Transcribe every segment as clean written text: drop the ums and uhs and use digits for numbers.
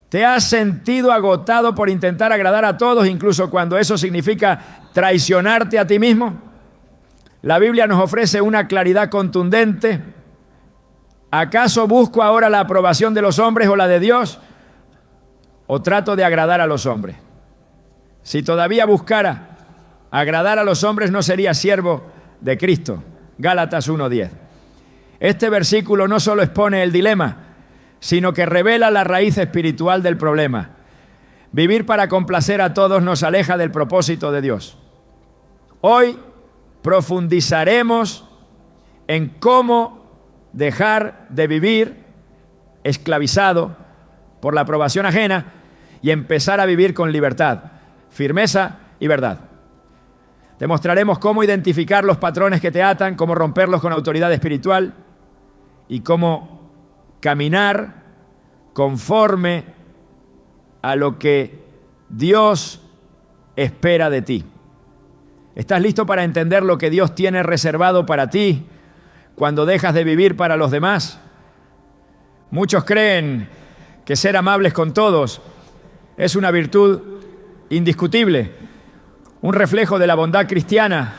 ¿Te has sentido agotado por intentar agradar a todos, incluso cuando eso significa traicionarte a ti mismo? La Biblia nos ofrece una claridad contundente. ¿Acaso busco ahora la aprobación de los hombres o la de Dios? ¿O trato de agradar a los hombres? Si todavía buscara agradar a los hombres, no sería siervo de Cristo. Gálatas 1:10. Este versículo no solo expone el dilema, sino que revela la raíz espiritual del problema. Vivir para complacer a todos nos aleja del propósito de Dios. Hoy profundizaremos en cómo dejar de vivir esclavizado por la aprobación ajena y empezar a vivir con libertad, firmeza y verdad. Demostraremos cómo identificar los patrones que te atan, cómo romperlos con autoridad espiritual y cómo caminar conforme a lo que Dios espera de ti. ¿Estás listo para entender lo que Dios tiene reservado para ti cuando dejas de vivir para los demás? Muchos creen que ser amables con todos es una virtud indiscutible, un reflejo de la bondad cristiana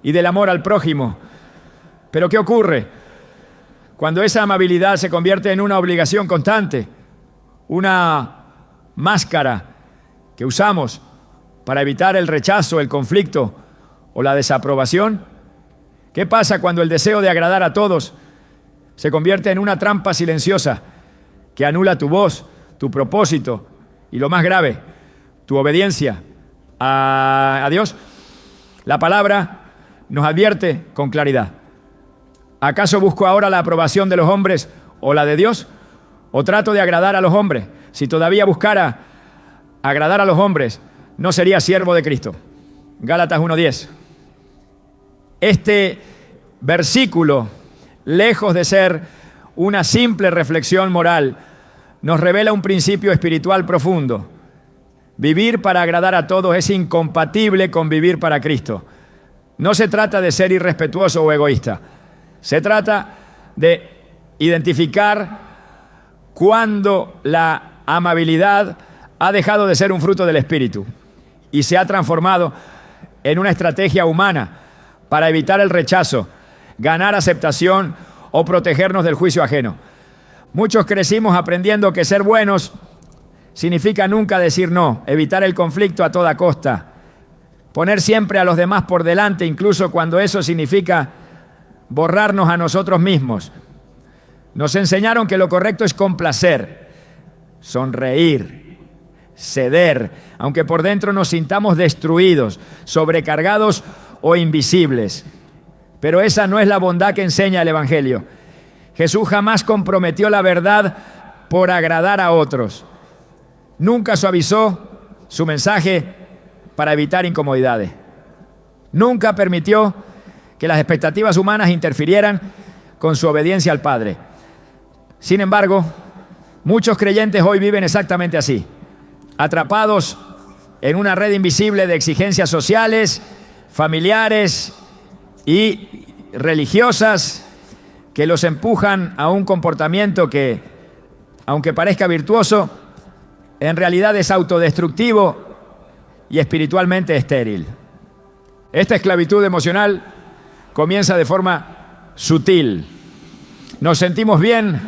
y del amor al prójimo. Pero ¿qué ocurre cuando esa amabilidad se convierte en una obligación constante, una máscara que usamos para evitar el rechazo, el conflicto o la desaprobación? ¿Qué pasa cuando el deseo de agradar a todos se convierte en una trampa silenciosa que anula tu voz, tu propósito y, lo más grave, tu obediencia a Dios? La palabra nos advierte con claridad. ¿Acaso busco ahora la aprobación de los hombres o la de Dios? ¿O trato de agradar a los hombres? Si todavía buscara agradar a los hombres, no sería siervo de Cristo. Gálatas 1:10. Este versículo, lejos de ser una simple reflexión moral, nos revela un principio espiritual profundo. Vivir para agradar a todos es incompatible con vivir para Cristo. No se trata de ser irrespetuoso o egoísta. Se trata de identificar cuando la amabilidad ha dejado de ser un fruto del Espíritu y se ha transformado en una estrategia humana para evitar el rechazo, ganar aceptación o protegernos del juicio ajeno. Muchos crecimos aprendiendo que ser buenos significa nunca decir no, evitar el conflicto a toda costa, poner siempre a los demás por delante, incluso cuando eso significa borrarnos a nosotros mismos. Nos enseñaron que lo correcto es complacer, sonreír, ceder, aunque por dentro nos sintamos destruidos, sobrecargados o invisibles. Pero esa no es la bondad que enseña el Evangelio. Jesús jamás comprometió la verdad por agradar a otros. Nunca suavizó su mensaje para evitar incomodidades. Nunca permitió que las expectativas humanas interfirieran con su obediencia al Padre. Sin embargo, muchos creyentes hoy viven exactamente así, atrapados en una red invisible de exigencias sociales, familiares y religiosas que los empujan a un comportamiento que, aunque parezca virtuoso, en realidad es autodestructivo y espiritualmente estéril. Esta esclavitud emocional comienza de forma sutil. Nos sentimos bien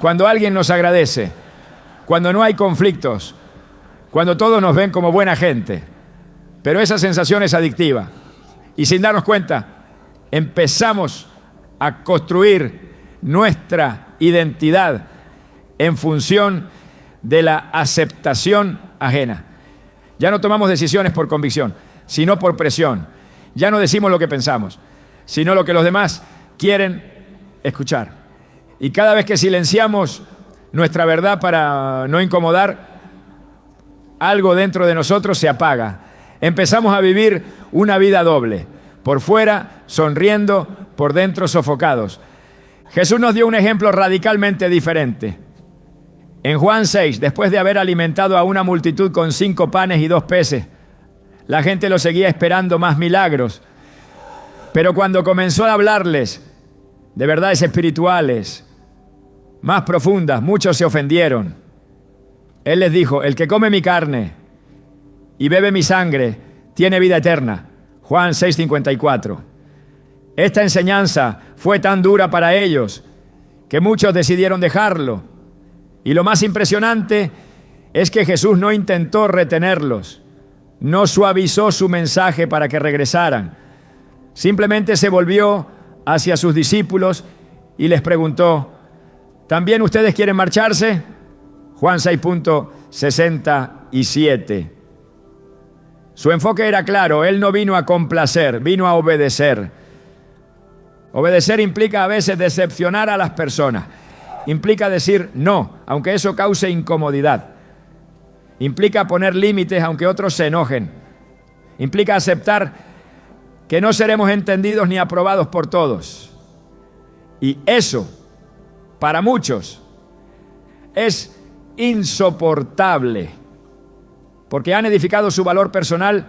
cuando alguien nos agradece, cuando no hay conflictos, cuando todos nos ven como buena gente. Pero esa sensación es adictiva y sin darnos cuenta empezamos a construir nuestra identidad en función de la aceptación ajena. Ya no tomamos decisiones por convicción, sino por presión. Ya no decimos lo que pensamos, sino lo que los demás quieren escuchar. Y cada vez que silenciamos nuestra verdad para no incomodar, algo dentro de nosotros se apaga. Empezamos a vivir una vida doble. Por fuera, sonriendo, por dentro, sofocados. Jesús nos dio un ejemplo radicalmente diferente. En Juan 6, después de haber alimentado a una multitud con 5 panes y 2 peces, la gente lo seguía esperando más milagros. Pero cuando comenzó a hablarles de verdades espirituales más profundas, muchos se ofendieron. Él les dijo: el que come mi carne y bebe mi sangre tiene vida eterna. Juan 6:54. Esta enseñanza fue tan dura para ellos que muchos decidieron dejarlo. Y lo más impresionante es que Jesús no intentó retenerlos, no suavizó su mensaje para que regresaran. Simplemente se volvió hacia sus discípulos y les preguntó: ¿también ustedes quieren marcharse? Juan 6:67. Su enfoque era claro: Él no vino a complacer, vino a obedecer. Obedecer implica a veces decepcionar a las personas. Implica decir no, aunque eso cause incomodidad. Implica poner límites, aunque otros se enojen. Implica aceptar que no seremos entendidos ni aprobados por todos. Y eso, para muchos, es insoportable, porque han edificado su valor personal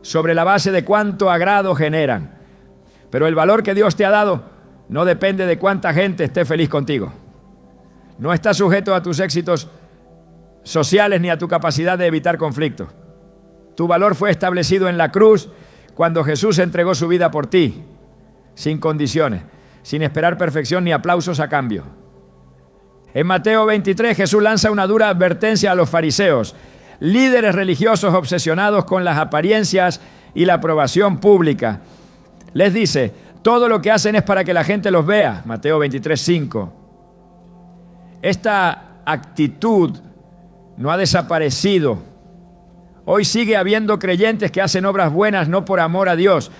sobre la base de cuánto agrado generan. Pero el valor que Dios te ha dado no depende de cuánta gente esté feliz contigo. No está sujeto a tus éxitos sociales ni a tu capacidad de evitar conflictos. Tu valor fue establecido en la cruz cuando Jesús entregó su vida por ti, sin condiciones, sin esperar perfección ni aplausos a cambio. En Mateo 23, Jesús lanza una dura advertencia a los fariseos, líderes religiosos obsesionados con las apariencias y la aprobación pública. Les dice: todo lo que hacen es para que la gente los vea. Mateo 23:5. Esta actitud no ha desaparecido. Hoy sigue habiendo creyentes que hacen obras buenas no por amor a Dios,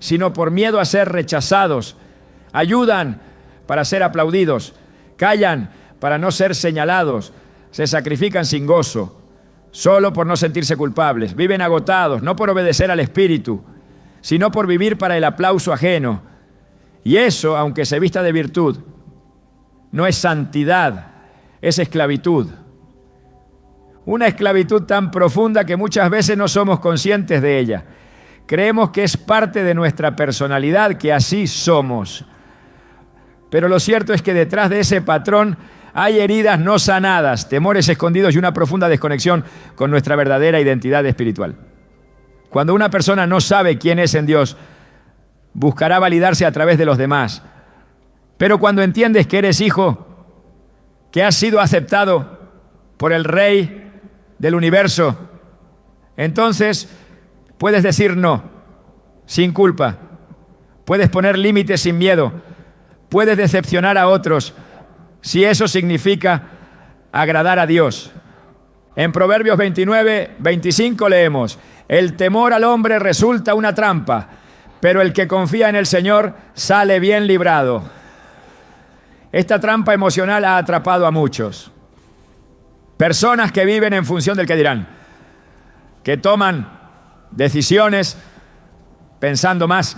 sino por miedo a ser rechazados. Ayudan para ser aplaudidos, callan para no ser señalados, se sacrifican sin gozo, solo por no sentirse culpables, viven agotados, no por obedecer al Espíritu, sino por vivir para el aplauso ajeno. Y eso, aunque se vista de virtud, no es santidad, es esclavitud. Una esclavitud tan profunda que muchas veces no somos conscientes de ella. Creemos que es parte de nuestra personalidad, que así somos. Pero lo cierto es que detrás de ese patrón hay heridas no sanadas, temores escondidos y una profunda desconexión con nuestra verdadera identidad espiritual. Cuando una persona no sabe quién es en Dios, buscará validarse a través de los demás. Pero cuando entiendes que eres hijo, que has sido aceptado por el Rey del universo, entonces puedes decir no, sin culpa. Puedes poner límites sin miedo. Puedes decepcionar a otros, si eso significa agradar a Dios. En Proverbios 29:25 leemos: el temor al hombre resulta una trampa, pero el que confía en el Señor sale bien librado. Esta trampa emocional ha atrapado a muchos. Personas que viven en función del que dirán, que toman decisiones pensando más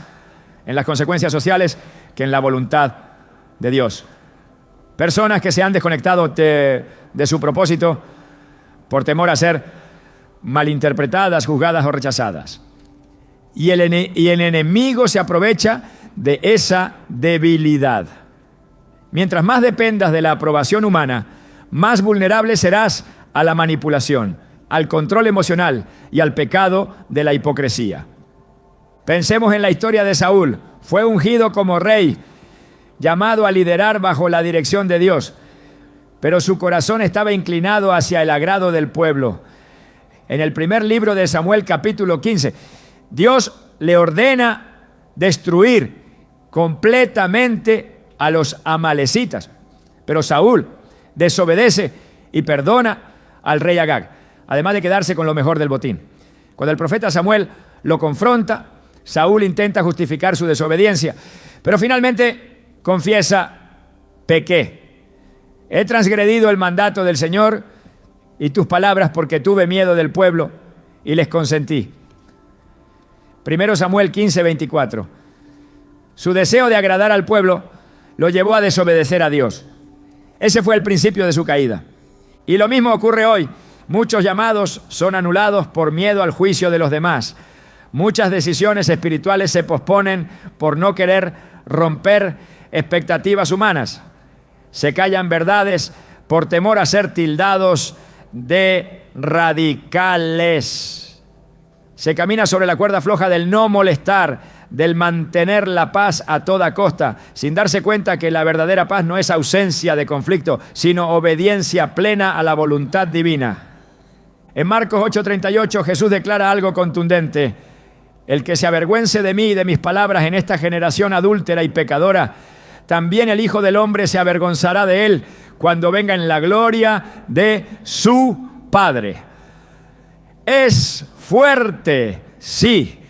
en las consecuencias sociales que en la voluntad de Dios. Personas que se han desconectado de su propósito por temor a ser malinterpretadas, juzgadas o rechazadas. Y el enemigo se aprovecha de esa debilidad. Mientras más dependas de la aprobación humana, más vulnerable serás a la manipulación, al control emocional y al pecado de la hipocresía. Pensemos en la historia de Saúl. Fue ungido como rey, llamado a liderar bajo la dirección de Dios, pero su corazón estaba inclinado hacia el agrado del pueblo. En el primer libro de Samuel, capítulo 15, Dios le ordena destruir completamente a los amalecitas, pero Saúl desobedece y perdona al rey Agag, además de quedarse con lo mejor del botín. Cuando el profeta Samuel lo confronta, Saúl intenta justificar su desobediencia, pero finalmente confiesa: pequé, he transgredido el mandato del Señor y tus palabras porque tuve miedo del pueblo y les consentí. 1 Samuel 15:24. Su deseo de agradar al pueblo lo llevó a desobedecer a Dios. Ese fue el principio de su caída. Y lo mismo ocurre hoy. Muchos llamados son anulados por miedo al juicio de los demás. Muchas decisiones espirituales se posponen por no querer romper expectativas humanas. Se callan verdades por temor a ser tildados de radicales. Se camina sobre la cuerda floja del no molestar, del mantener la paz a toda costa, sin darse cuenta que la verdadera paz no es ausencia de conflicto, sino obediencia plena a la voluntad divina. En Marcos 8:38 Jesús declara algo contundente: el que se avergüence de mí y de mis palabras en esta generación adúltera y pecadora, también el Hijo del Hombre se avergonzará de él cuando venga en la gloria de su Padre. Es fuerte, sí,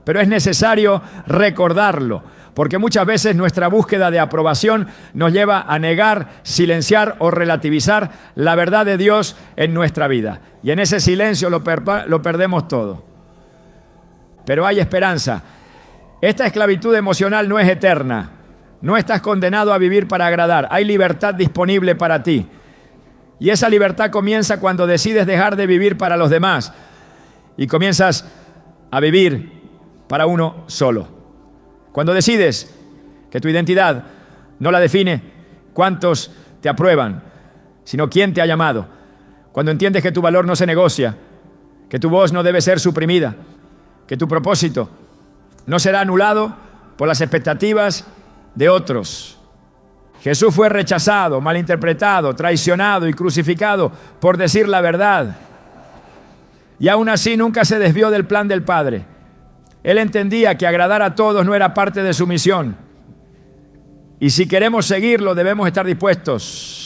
pero es necesario recordarlo, porque muchas veces nuestra búsqueda de aprobación nos lleva a negar, silenciar o relativizar la verdad de Dios en nuestra vida. Y en ese silencio lo perdemos todo. Pero hay esperanza. Esta esclavitud emocional no es eterna. No estás condenado a vivir para agradar. Hay libertad disponible para ti. Y esa libertad comienza cuando decides dejar de vivir para los demás y comienzas a vivir para uno solo. Cuando decides que tu identidad no la define cuántos te aprueban, sino quién te ha llamado. Cuando entiendes que tu valor no se negocia, que tu voz no debe ser suprimida, que tu propósito no será anulado por las expectativas de otros. Jesús fue rechazado, malinterpretado, traicionado y crucificado por decir la verdad. Y aún así nunca se desvió del plan del Padre. Él entendía que agradar a todos no era parte de su misión. Y si queremos seguirlo, debemos estar dispuestos.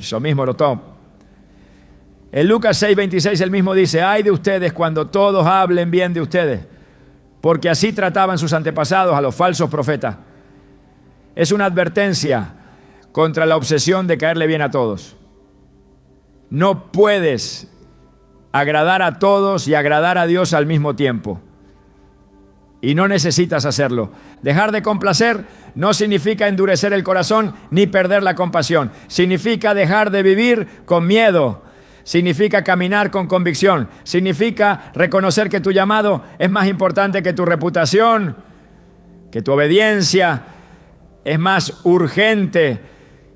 Eso mismo lo tomo. En Lucas 6:26 él mismo dice: ay de ustedes cuando todos hablen bien de ustedes, porque así trataban sus antepasados a los falsos profetas. Es una advertencia contra la obsesión de caerle bien a todos. No puedes agradar a todos y agradar a Dios al mismo tiempo. Y no necesitas hacerlo. Dejar de complacer no significa endurecer el corazón ni perder la compasión. Significa dejar de vivir con miedo. Significa caminar con convicción. Significa reconocer que tu llamado es más importante que tu reputación, que tu obediencia es más urgente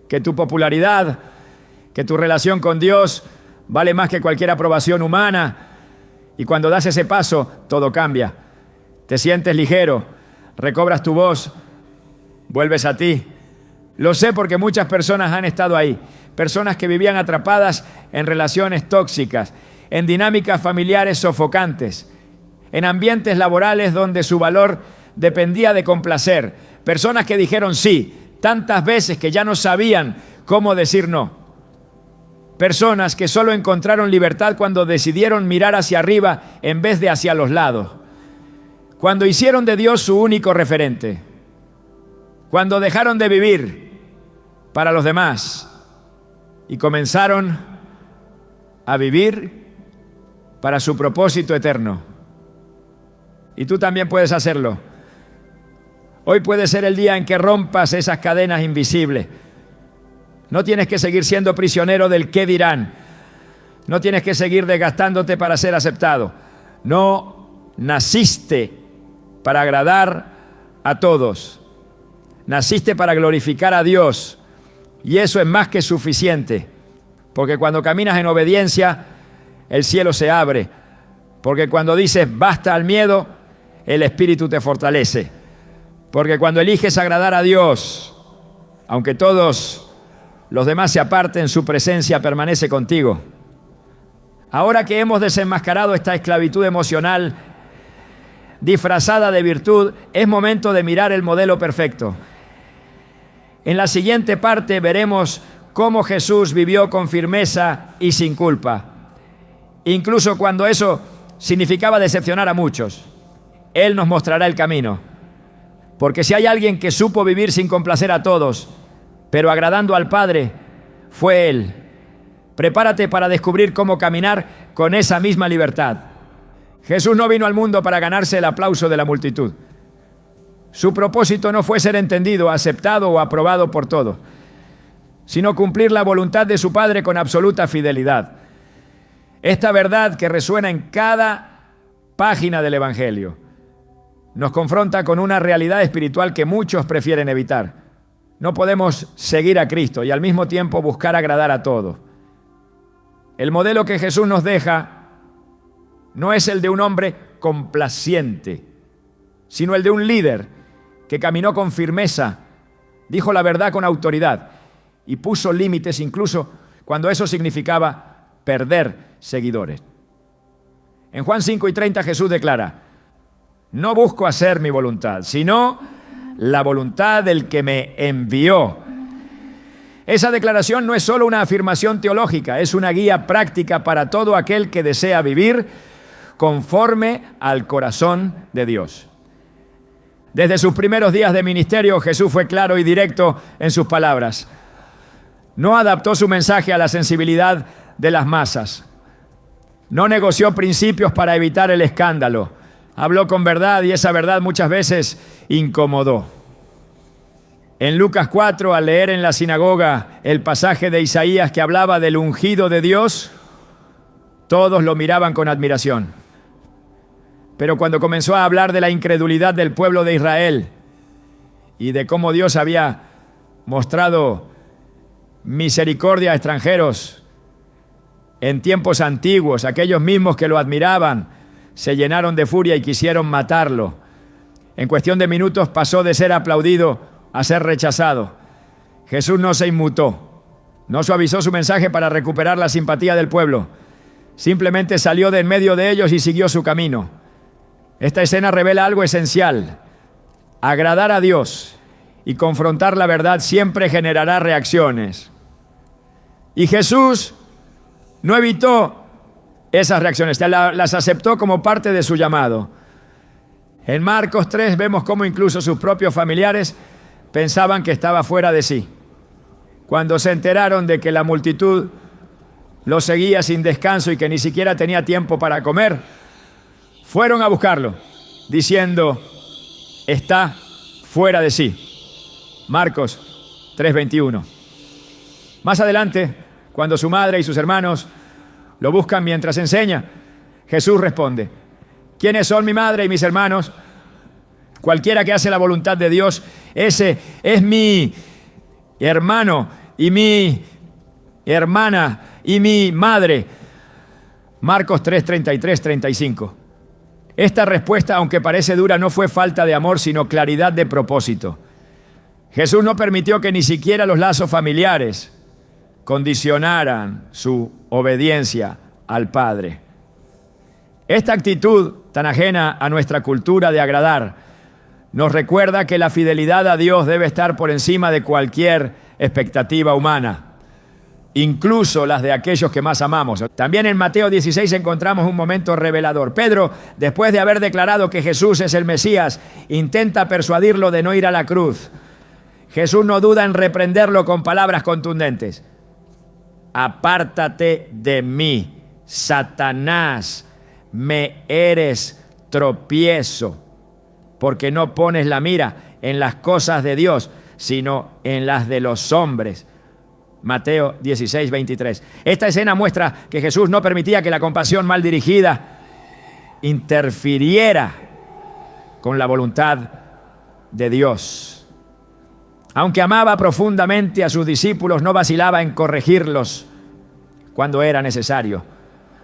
que tu popularidad, que tu relación con Dios vale más que cualquier aprobación humana. Y cuando das ese paso, todo cambia. Te sientes ligero, recobras tu voz, vuelves a ti. Lo sé porque muchas personas han estado ahí. Personas que vivían atrapadas en relaciones tóxicas, en dinámicas familiares sofocantes, en ambientes laborales donde su valor dependía de complacer. Personas que dijeron sí tantas veces que ya no sabían cómo decir no. Personas que solo encontraron libertad cuando decidieron mirar hacia arriba en vez de hacia los lados. Cuando hicieron de Dios su único referente. Cuando dejaron de vivir para los demás y comenzaron a vivir para su propósito eterno. Y tú también puedes hacerlo. Hoy puede ser el día en que rompas esas cadenas invisibles. No tienes que seguir siendo prisionero del qué dirán. No tienes que seguir desgastándote para ser aceptado. No naciste para agradar a todos. Naciste para glorificar a Dios. Y eso es más que suficiente. Porque cuando caminas en obediencia, el cielo se abre. Porque cuando dices basta al miedo, el Espíritu te fortalece. Porque cuando eliges agradar a Dios, aunque todos los demás se aparten, su presencia permanece contigo. Ahora que hemos desenmascarado esta esclavitud emocional disfrazada de virtud, es momento de mirar el modelo perfecto. En la siguiente parte veremos cómo Jesús vivió con firmeza y sin culpa, incluso cuando eso significaba decepcionar a muchos. Él nos mostrará el camino, porque si hay alguien que supo vivir sin complacer a todos, pero agradando al Padre, fue Él. Prepárate para descubrir cómo caminar con esa misma libertad. Jesús no vino al mundo para ganarse el aplauso de la multitud. Su propósito no fue ser entendido, aceptado o aprobado por todos, sino cumplir la voluntad de su Padre con absoluta fidelidad. Esta verdad que resuena en cada página del Evangelio nos confronta con una realidad espiritual que muchos prefieren evitar. No podemos seguir a Cristo y al mismo tiempo buscar agradar a todos. El modelo que Jesús nos deja no es el de un hombre complaciente, sino el de un líder que caminó con firmeza, dijo la verdad con autoridad y puso límites incluso cuando eso significaba perder seguidores. En Juan 5:30 Jesús declara: no busco hacer mi voluntad, sino la voluntad del que me envió. Esa declaración no es solo una afirmación teológica, es una guía práctica para todo aquel que desea vivir conforme al corazón de Dios. Desde sus primeros días de ministerio, Jesús fue claro y directo en sus palabras. No adaptó su mensaje a la sensibilidad de las masas. No negoció principios para evitar el escándalo. Habló con verdad y esa verdad muchas veces incomodó. En Lucas 4, al leer en la sinagoga el pasaje de Isaías que hablaba del ungido de Dios, todos lo miraban con admiración. Pero cuando comenzó a hablar de la incredulidad del pueblo de Israel y de cómo Dios había mostrado misericordia a extranjeros en tiempos antiguos, aquellos mismos que lo admiraban se llenaron de furia y quisieron matarlo. En cuestión de minutos pasó de ser aplaudido a ser rechazado. Jesús no se inmutó, no suavizó su mensaje para recuperar la simpatía del pueblo. Simplemente salió de en medio de ellos y siguió su camino. Esta escena revela algo esencial. Agradar a Dios y confrontar la verdad siempre generará reacciones. Y Jesús no evitó esas reacciones, las aceptó como parte de su llamado. En Marcos 3 vemos cómo incluso sus propios familiares pensaban que estaba fuera de sí. Cuando se enteraron de que la multitud lo seguía sin descanso y que ni siquiera tenía tiempo para comer, fueron a buscarlo, diciendo: está fuera de sí. Marcos 3:21. Más adelante, cuando su madre y sus hermanos lo buscan mientras enseña, Jesús responde: ¿quiénes son mi madre y mis hermanos? Cualquiera que hace la voluntad de Dios, ese es mi hermano y mi hermana y mi madre. Marcos 3:33-35. Esta respuesta, aunque parece dura, no fue falta de amor, sino claridad de propósito. Jesús no permitió que ni siquiera los lazos familiares condicionaran su obediencia al Padre. Esta actitud tan ajena a nuestra cultura de agradar nos recuerda que la fidelidad a Dios debe estar por encima de cualquier expectativa humana, incluso las de aquellos que más amamos. También en Mateo 16 encontramos un momento revelador. Pedro, después de haber declarado que Jesús es el Mesías, intenta persuadirlo de no ir a la cruz. Jesús no duda en reprenderlo con palabras contundentes. Apártate de mí, Satanás, me eres tropiezo, porque no pones la mira en las cosas de Dios, sino en las de los hombres. Mateo 16:23. Esta escena muestra que Jesús no permitía que la compasión mal dirigida interfiriera con la voluntad de Dios. Aunque amaba profundamente a sus discípulos, no vacilaba en corregirlos cuando era necesario.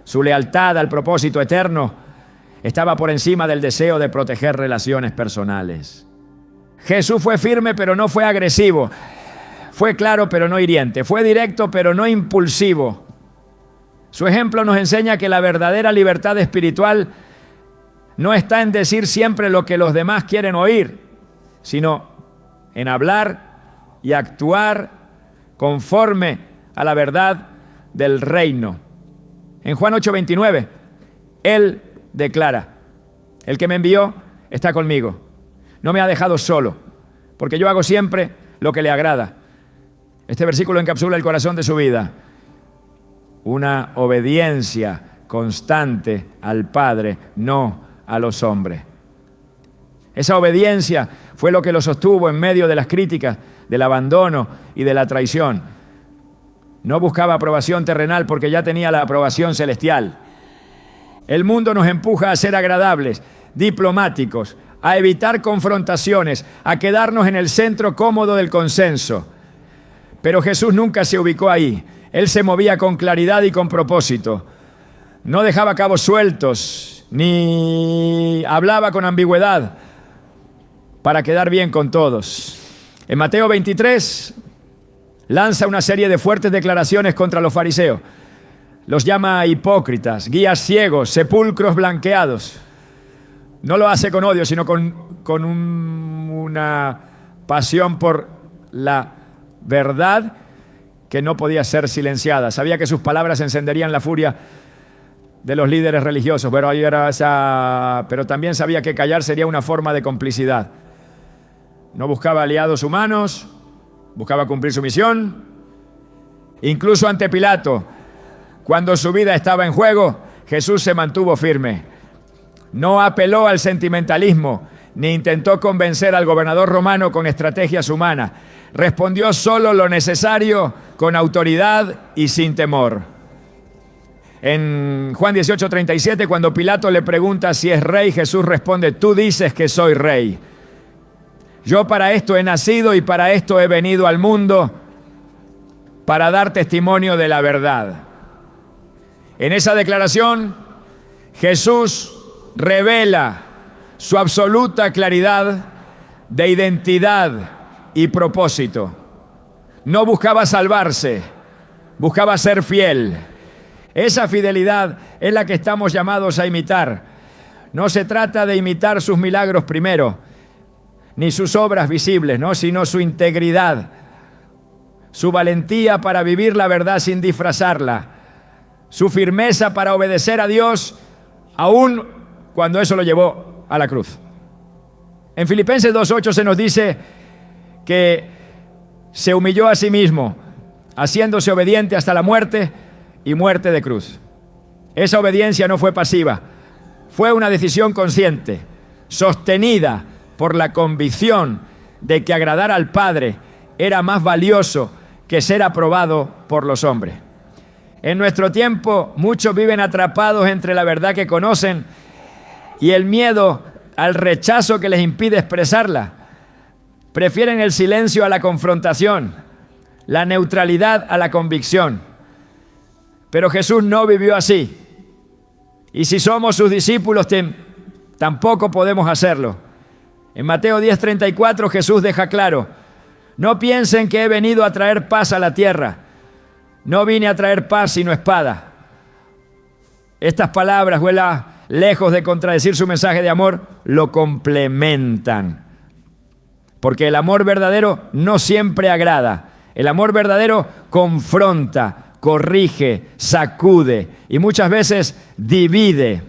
Su lealtad al propósito eterno estaba por encima del deseo de proteger relaciones personales. Jesús fue firme, pero no fue agresivo. Fue claro, pero no hiriente. Fue directo, pero no impulsivo. Su ejemplo nos enseña que la verdadera libertad espiritual no está en decir siempre lo que los demás quieren oír, sino en hablar y actuar conforme a la verdad del reino. En Juan 8:29, Él declara: el que me envió está conmigo. No me ha dejado solo, porque yo hago siempre lo que le agrada. Este versículo encapsula el corazón de su vida. Una obediencia constante al Padre, no a los hombres. Esa obediencia fue lo que lo sostuvo en medio de las críticas, del abandono y de la traición. No buscaba aprobación terrenal porque ya tenía la aprobación celestial. El mundo nos empuja a ser agradables, diplomáticos, a evitar confrontaciones, a quedarnos en el centro cómodo del consenso. Pero Jesús nunca se ubicó ahí. Él se movía con claridad y con propósito. No dejaba cabos sueltos, ni hablaba con ambigüedad para quedar bien con todos. En Mateo 23 lanza una serie de fuertes declaraciones contra los fariseos. Los llama hipócritas, guías ciegos, sepulcros blanqueados. No lo hace con odio, sino con una pasión por la verdad que no podía ser silenciada. Sabía que sus palabras encenderían la furia de los líderes religiosos, pero también sabía que callar sería una forma de complicidad. No buscaba aliados humanos, buscaba cumplir su misión. Incluso ante Pilato, cuando su vida estaba en juego, Jesús se mantuvo firme. No apeló al sentimentalismo, ni intentó convencer al gobernador romano con estrategias humanas. Respondió solo lo necesario, con autoridad y sin temor. En Juan 18:37, cuando Pilato le pregunta si es rey, Jesús responde: tú dices que soy rey. Yo para esto he nacido y para esto he venido al mundo, para dar testimonio de la verdad. En esa declaración, Jesús revela su absoluta claridad de identidad y propósito. No buscaba salvarse, buscaba ser fiel. Esa fidelidad es la que estamos llamados a imitar. No se trata de imitar sus milagros primero, ni sus obras visibles, ¿no? Sino su integridad, su valentía para vivir la verdad sin disfrazarla, su firmeza para obedecer a Dios, aún cuando eso lo llevó a la cruz. En Filipenses 2:8 se nos dice que se humilló a sí mismo, haciéndose obediente hasta la muerte y muerte de cruz. Esa obediencia no fue pasiva, fue una decisión consciente, sostenida por la convicción de que agradar al Padre era más valioso que ser aprobado por los hombres. En nuestro tiempo, muchos viven atrapados entre la verdad que conocen y el miedo al rechazo que les impide expresarla. Prefieren el silencio a la confrontación, la neutralidad a la convicción. Pero Jesús no vivió así. Y si somos sus discípulos, tampoco podemos hacerlo. En Mateo 10:34 Jesús deja claro: no piensen que he venido a traer paz a la tierra. No vine a traer paz sino espada. Estas palabras, lejos de contradecir su mensaje de amor, lo complementan. Porque el amor verdadero no siempre agrada. El amor verdadero confronta, corrige, sacude y muchas veces divide.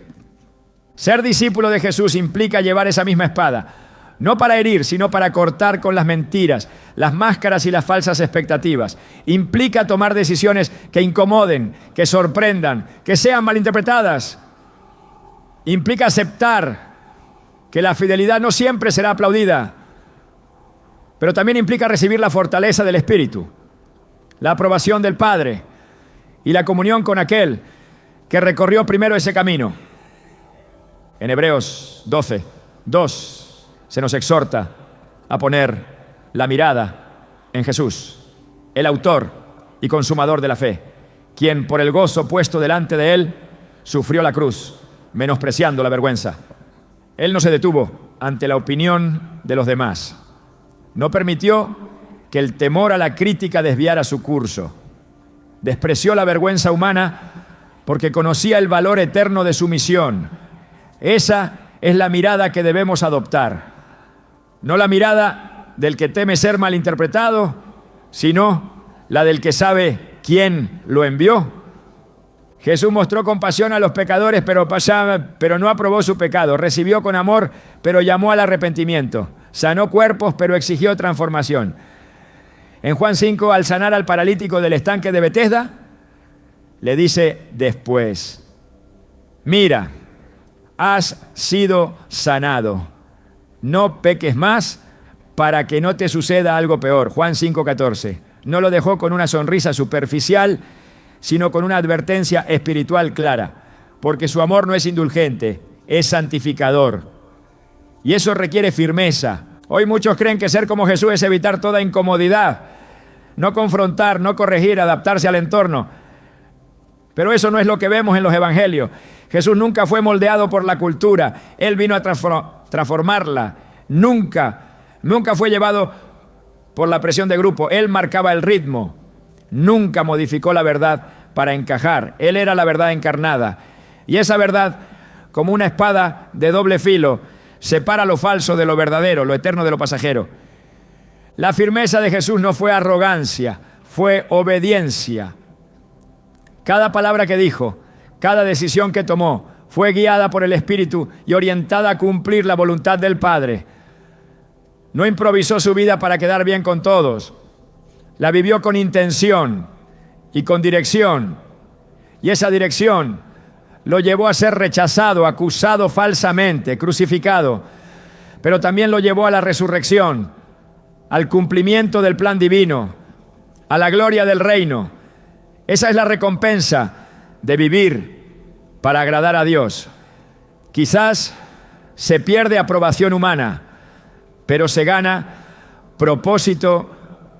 Ser discípulo de Jesús implica llevar esa misma espada, no para herir, sino para cortar con las mentiras, las máscaras y las falsas expectativas. Implica tomar decisiones que incomoden, que sorprendan, que sean malinterpretadas. Implica aceptar que la fidelidad no siempre será aplaudida, pero también implica recibir la fortaleza del Espíritu, la aprobación del Padre y la comunión con aquel que recorrió primero ese camino. En Hebreos 12:2 se nos exhorta a poner la mirada en Jesús, el autor y consumador de la fe, quien por el gozo puesto delante de él sufrió la cruz, menospreciando la vergüenza. Él no se detuvo ante la opinión de los demás. No permitió que el temor a la crítica desviara su curso. Despreció la vergüenza humana porque conocía el valor eterno de su misión. Esa es la mirada que debemos adoptar. No la mirada del que teme ser malinterpretado, sino la del que sabe quién lo envió. Jesús mostró compasión a los pecadores, pero no aprobó su pecado. Recibió con amor, pero llamó al arrepentimiento. Sanó cuerpos, pero exigió transformación. En Juan 5, al sanar al paralítico del estanque de Betesda, le dice después: mira, has sido sanado. No peques más para que no te suceda algo peor. Juan 5:14. No lo dejó con una sonrisa superficial, sino con una advertencia espiritual clara, porque su amor no es indulgente, es santificador. Y eso requiere firmeza. Hoy muchos creen que ser como Jesús es evitar toda incomodidad, no confrontar, no corregir, adaptarse al entorno. Pero eso no es lo que vemos en los evangelios. Jesús nunca fue moldeado por la cultura. Él vino a transformarla. Nunca fue llevado por la presión de grupo. Él marcaba el ritmo. Nunca modificó la verdad para encajar. Él era la verdad encarnada. Y esa verdad, como una espada de doble filo, separa lo falso de lo verdadero, lo eterno de lo pasajero. La firmeza de Jesús no fue arrogancia, fue obediencia. Cada palabra que dijo, cada decisión que tomó, fue guiada por el Espíritu y orientada a cumplir la voluntad del Padre. No improvisó su vida para quedar bien con todos. La vivió con intención y con dirección. Y esa dirección lo llevó a ser rechazado, acusado falsamente, crucificado. Pero también lo llevó a la resurrección, al cumplimiento del plan divino, a la gloria del reino. Esa es la recompensa de vivir para agradar a Dios. Quizás se pierde aprobación humana, pero se gana propósito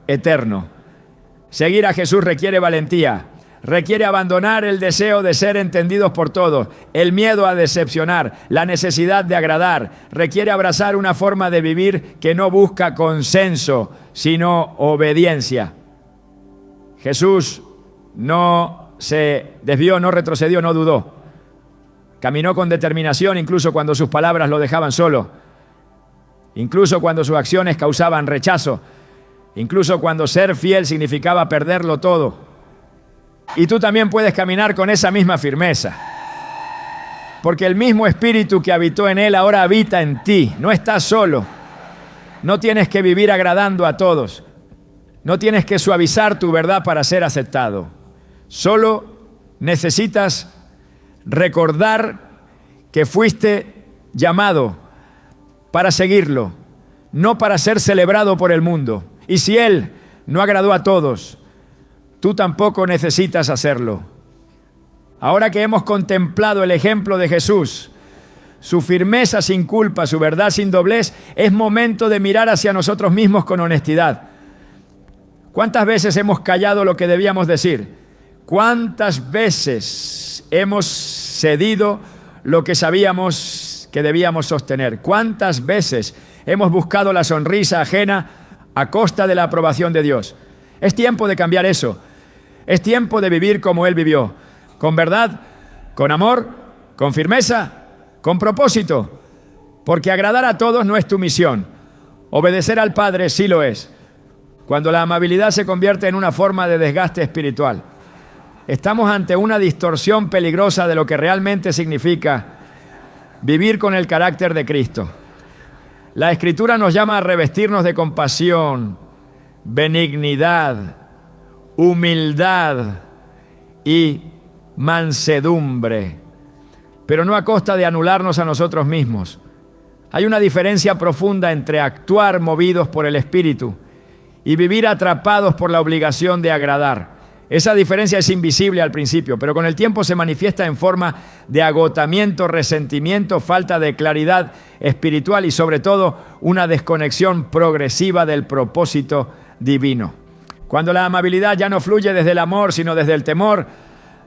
eterno. Seguir a Jesús requiere valentía, requiere abandonar el deseo de ser entendidos por todos, el miedo a decepcionar, la necesidad de agradar. Requiere abrazar una forma de vivir que no busca consenso, sino obediencia. Jesús no se desvió, no retrocedió, no dudó. Caminó con determinación incluso cuando sus palabras lo dejaban solo, incluso cuando sus acciones causaban rechazo, incluso cuando ser fiel significaba perderlo todo. Y tú también puedes caminar con esa misma firmeza, porque el mismo Espíritu que habitó en él ahora habita en ti. No estás solo, no tienes que vivir agradando a todos, no tienes que suavizar tu verdad para ser aceptado. Solo necesitas recordar que fuiste llamado para seguirlo, no para ser celebrado por el mundo. Y si Él no agradó a todos, tú tampoco necesitas hacerlo. Ahora que hemos contemplado el ejemplo de Jesús, su firmeza sin culpa, su verdad sin doblez, es momento de mirar hacia nosotros mismos con honestidad. ¿Cuántas veces hemos callado lo que debíamos decir? ¿Cuántas veces hemos cedido lo que sabíamos que debíamos sostener? ¿Cuántas veces hemos buscado la sonrisa ajena a costa de la aprobación de Dios? Es tiempo de cambiar eso. Es tiempo de vivir como Él vivió, con verdad, con amor, con firmeza, con propósito. Porque agradar a todos no es tu misión. Obedecer al Padre sí lo es. Cuando la amabilidad se convierte en una forma de desgaste espiritual, estamos ante una distorsión peligrosa de lo que realmente significa vivir con el carácter de Cristo. La Escritura nos llama a revestirnos de compasión, benignidad, humildad y mansedumbre, pero no a costa de anularnos a nosotros mismos. Hay una diferencia profunda entre actuar movidos por el Espíritu y vivir atrapados por la obligación de agradar. Esa diferencia es invisible al principio, pero con el tiempo se manifiesta en forma de agotamiento, resentimiento, falta de claridad espiritual y sobre todo una desconexión progresiva del propósito divino. Cuando la amabilidad ya no fluye desde el amor, sino desde el temor,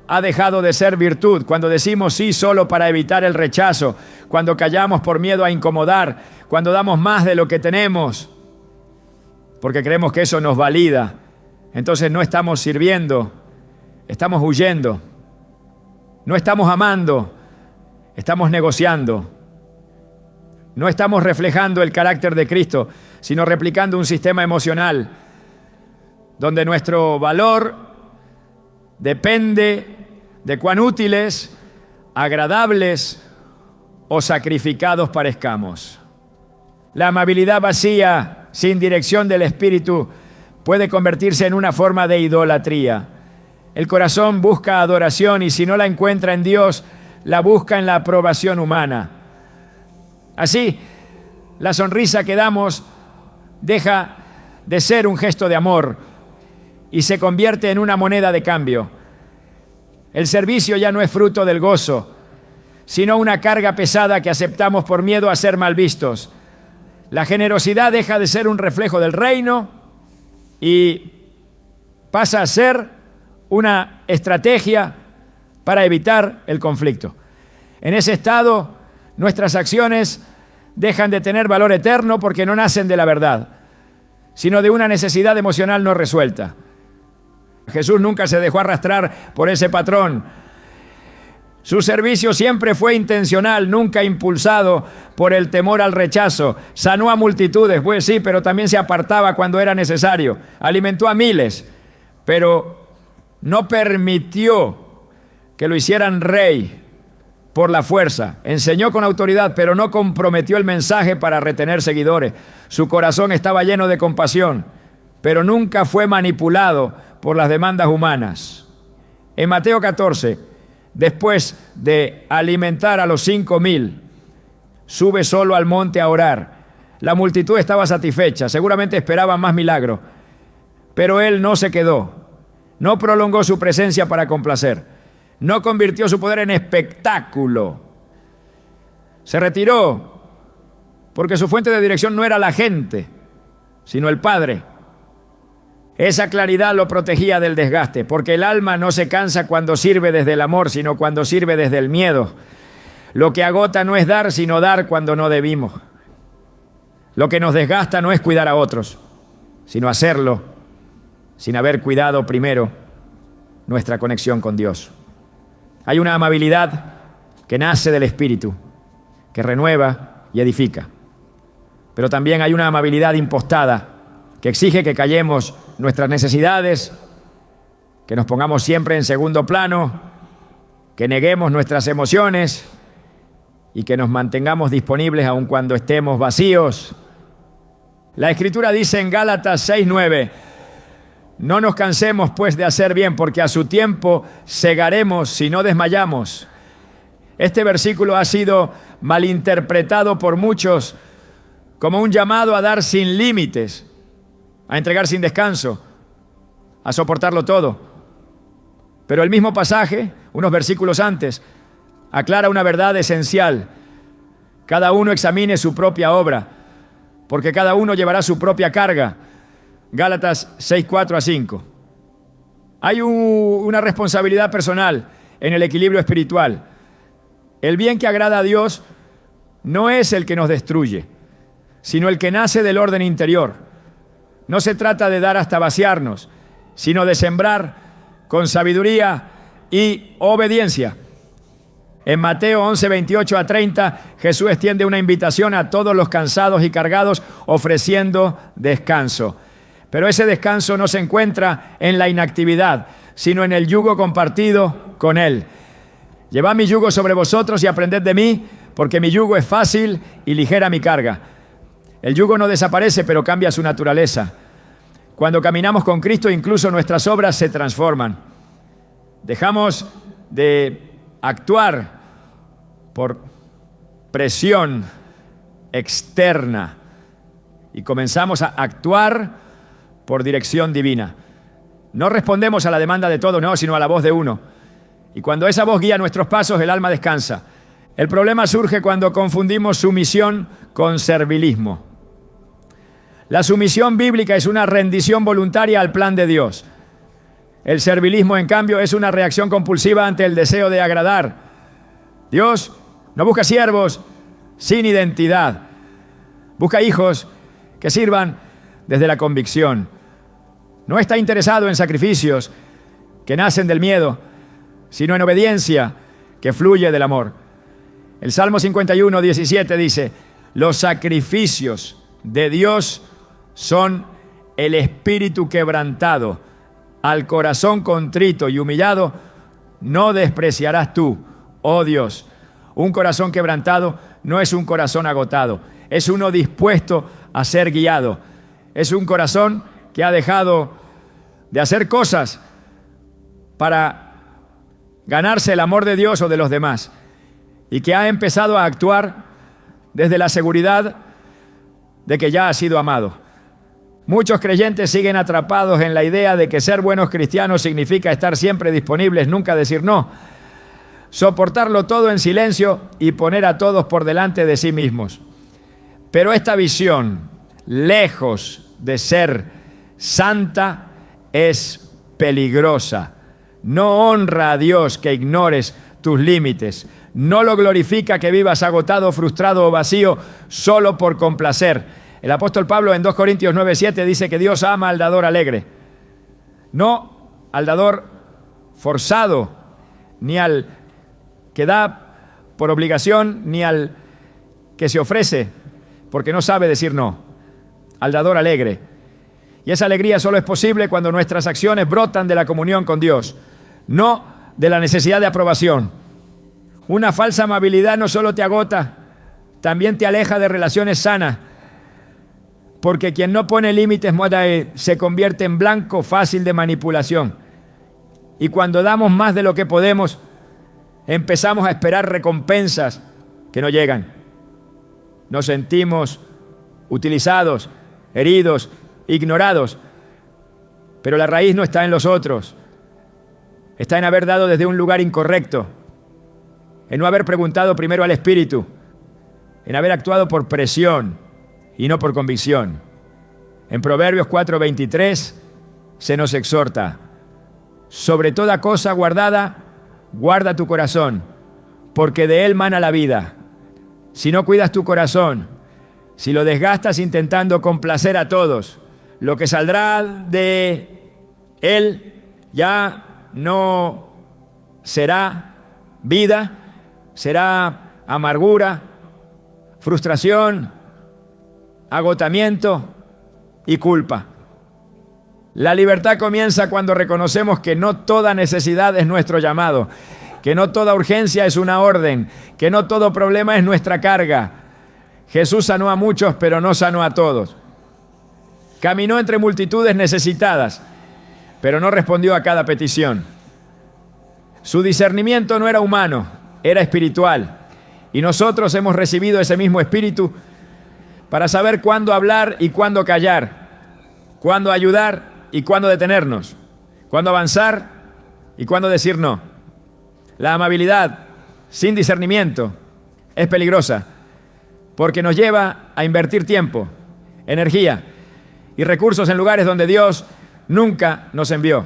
ha dejado de ser virtud. Cuando decimos sí solo para evitar el rechazo, cuando callamos por miedo a incomodar, cuando damos más de lo que tenemos, porque creemos que eso nos valida, entonces no estamos sirviendo, estamos huyendo, no estamos amando, estamos negociando, no estamos reflejando el carácter de Cristo, sino replicando un sistema emocional donde nuestro valor depende de cuán útiles, agradables o sacrificados parezcamos. La amabilidad vacía, sin dirección del Espíritu, puede convertirse en una forma de idolatría. El corazón busca adoración y si no la encuentra en Dios, la busca en la aprobación humana. Así, la sonrisa que damos deja de ser un gesto de amor y se convierte en una moneda de cambio. El servicio ya no es fruto del gozo, sino una carga pesada que aceptamos por miedo a ser mal vistos. La generosidad deja de ser un reflejo del reino y pasa a ser una estrategia para evitar el conflicto. En ese estado, nuestras acciones dejan de tener valor eterno porque no nacen de la verdad, sino de una necesidad emocional no resuelta. Jesús nunca se dejó arrastrar por ese patrón. Su servicio siempre fue intencional, nunca impulsado por el temor al rechazo. Sanó a multitudes, pues sí, pero también se apartaba cuando era necesario. Alimentó a miles, pero no permitió que lo hicieran rey por la fuerza. Enseñó con autoridad, pero no comprometió el mensaje para retener seguidores. Su corazón estaba lleno de compasión, pero nunca fue manipulado por las demandas humanas. En Mateo 14, después de alimentar a los 5,000, sube solo al monte a orar. La multitud estaba satisfecha, seguramente esperaban más milagros, pero él no se quedó, no prolongó su presencia para complacer, no convirtió su poder en espectáculo. Se retiró porque su fuente de dirección no era la gente, sino el Padre. Esa claridad lo protegía del desgaste, porque el alma no se cansa cuando sirve desde el amor, sino cuando sirve desde el miedo. Lo que agota no es dar, sino dar cuando no debimos. Lo que nos desgasta no es cuidar a otros, sino hacerlo sin haber cuidado primero nuestra conexión con Dios. Hay una amabilidad que nace del Espíritu, que renueva y edifica. Pero también hay una amabilidad impostada que exige que callemos nuestras necesidades, que nos pongamos siempre en segundo plano, que neguemos nuestras emociones y que nos mantengamos disponibles aun cuando estemos vacíos. La Escritura dice en Gálatas 6:9, no nos cansemos pues de hacer bien, porque a su tiempo segaremos si no desmayamos. Este versículo ha sido malinterpretado por muchos como un llamado a dar sin límites, a entregar sin descanso, a soportarlo todo. Pero el mismo pasaje, unos versículos antes, aclara una verdad esencial. Cada uno examine su propia obra, porque cada uno llevará su propia carga. Gálatas 6:4-5. Hay una responsabilidad personal en el equilibrio espiritual. El bien que agrada a Dios no es el que nos destruye, sino el que nace del orden interior. No se trata de dar hasta vaciarnos, sino de sembrar con sabiduría y obediencia. En Mateo 11:28-30, Jesús extiende una invitación a todos los cansados y cargados, ofreciendo descanso. Pero ese descanso no se encuentra en la inactividad, sino en el yugo compartido con Él. Llevad mi yugo sobre vosotros y aprended de mí, porque mi yugo es fácil y ligera mi carga. El yugo no desaparece, pero cambia su naturaleza. Cuando caminamos con Cristo, incluso nuestras obras se transforman. Dejamos de actuar por presión externa y comenzamos a actuar por dirección divina. No respondemos a la demanda de todos, no, sino a la voz de uno. Y cuando esa voz guía nuestros pasos, el alma descansa. El problema surge cuando confundimos sumisión con servilismo. La sumisión bíblica es una rendición voluntaria al plan de Dios. El servilismo, en cambio, es una reacción compulsiva ante el deseo de agradar. Dios no busca siervos sin identidad. Busca hijos que sirvan desde la convicción. No está interesado en sacrificios que nacen del miedo, sino en obediencia que fluye del amor. El Salmo 51:17 dice, los sacrificios de Dios son el espíritu quebrantado, al corazón contrito y humillado no despreciarás tú, oh Dios. Un corazón quebrantado no es un corazón agotado, es uno dispuesto a ser guiado. Es un corazón que ha dejado de hacer cosas para ganarse el amor de Dios o de los demás y que ha empezado a actuar desde la seguridad de que ya ha sido amado. Muchos creyentes siguen atrapados en la idea de que ser buenos cristianos significa estar siempre disponibles, nunca decir no, soportarlo todo en silencio y poner a todos por delante de sí mismos. Pero esta visión, lejos de ser santa, es peligrosa. No honra a Dios que ignores tus límites. No lo glorifica que vivas agotado, frustrado o vacío solo por complacer. El apóstol Pablo en 2 Corintios 9:7 dice que Dios ama al dador alegre. No al dador forzado, ni al que da por obligación, ni al que se ofrece porque no sabe decir no. Al dador alegre. Y esa alegría solo es posible cuando nuestras acciones brotan de la comunión con Dios, no de la necesidad de aprobación. Una falsa amabilidad no solo te agota, también te aleja de relaciones sanas, porque quien no pone límites se convierte en blanco fácil de manipulación. Y cuando damos más de lo que podemos, empezamos a esperar recompensas que no llegan. Nos sentimos utilizados, heridos, ignorados, pero la raíz no está en los otros, está en haber dado desde un lugar incorrecto, en no haber preguntado primero al Espíritu, en haber actuado por presión y no por convicción. En Proverbios 4:23 se nos exhorta: sobre toda cosa guardada, guarda tu corazón, porque de él mana la vida. Si no cuidas tu corazón, si lo desgastas intentando complacer a todos, lo que saldrá de él ya no será vida, será amargura, frustración, agotamiento y culpa. La libertad comienza cuando reconocemos que no toda necesidad es nuestro llamado, que no toda urgencia es una orden, que no todo problema es nuestra carga. Jesús sanó a muchos, pero no sanó a todos. Caminó entre multitudes necesitadas, pero no respondió a cada petición. Su discernimiento no era humano, era espiritual. Y nosotros hemos recibido ese mismo espíritu para saber cuándo hablar y cuándo callar, cuándo ayudar y cuándo detenernos, cuándo avanzar y cuándo decir no. La amabilidad sin discernimiento es peligrosa porque nos lleva a invertir tiempo, energía y recursos en lugares donde Dios nunca nos envió.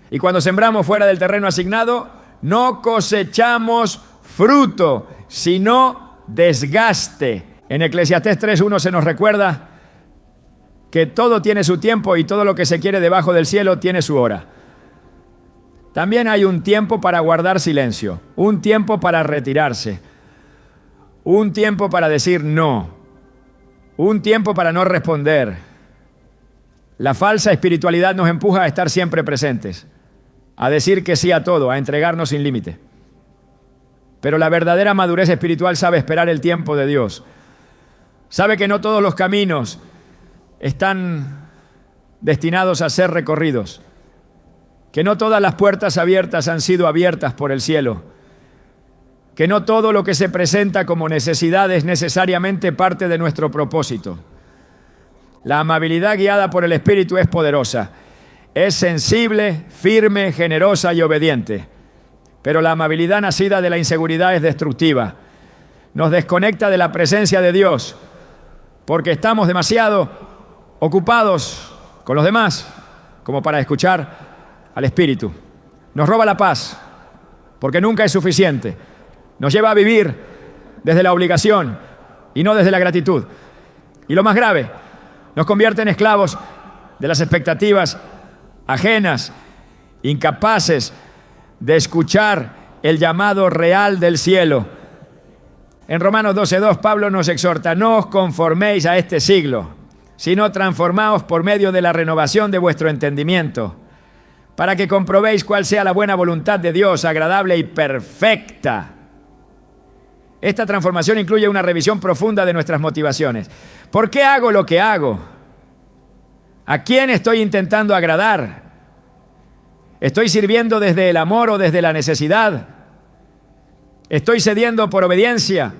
Y cuando sembramos fuera del terreno asignado, no cosechamos fruto, sino desgaste. En Eclesiastés 3:1 se nos recuerda que todo tiene su tiempo y todo lo que se quiere debajo del cielo tiene su hora. También hay un tiempo para guardar silencio, un tiempo para retirarse, un tiempo para decir no, un tiempo para no responder. La falsa espiritualidad nos empuja a estar siempre presentes, a decir que sí a todo, a entregarnos sin límite. Pero la verdadera madurez espiritual sabe esperar el tiempo de Dios. Sabe que no todos los caminos están destinados a ser recorridos, que no todas las puertas abiertas han sido abiertas por el cielo, que no todo lo que se presenta como necesidad es necesariamente parte de nuestro propósito. La amabilidad guiada por el Espíritu es poderosa, es sensible, firme, generosa y obediente. Pero la amabilidad nacida de la inseguridad es destructiva. Nos desconecta de la presencia de Dios porque estamos demasiado ocupados con los demás como para escuchar al Espíritu. Nos roba la paz porque nunca es suficiente. Nos lleva a vivir desde la obligación y no desde la gratitud. Y lo más grave, nos convierte en esclavos de las expectativas ajenas, incapaces de escuchar el llamado real del cielo. En Romanos 12:2 Pablo nos exhorta: no os conforméis a este siglo, sino transformaos por medio de la renovación de vuestro entendimiento, para que comprobéis cuál sea la buena voluntad de Dios, agradable y perfecta. Esta transformación incluye una revisión profunda de nuestras motivaciones. ¿Por qué hago lo que hago? ¿A quién estoy intentando agradar? ¿Estoy sirviendo desde el amor o desde la necesidad? ¿Estoy cediendo por obediencia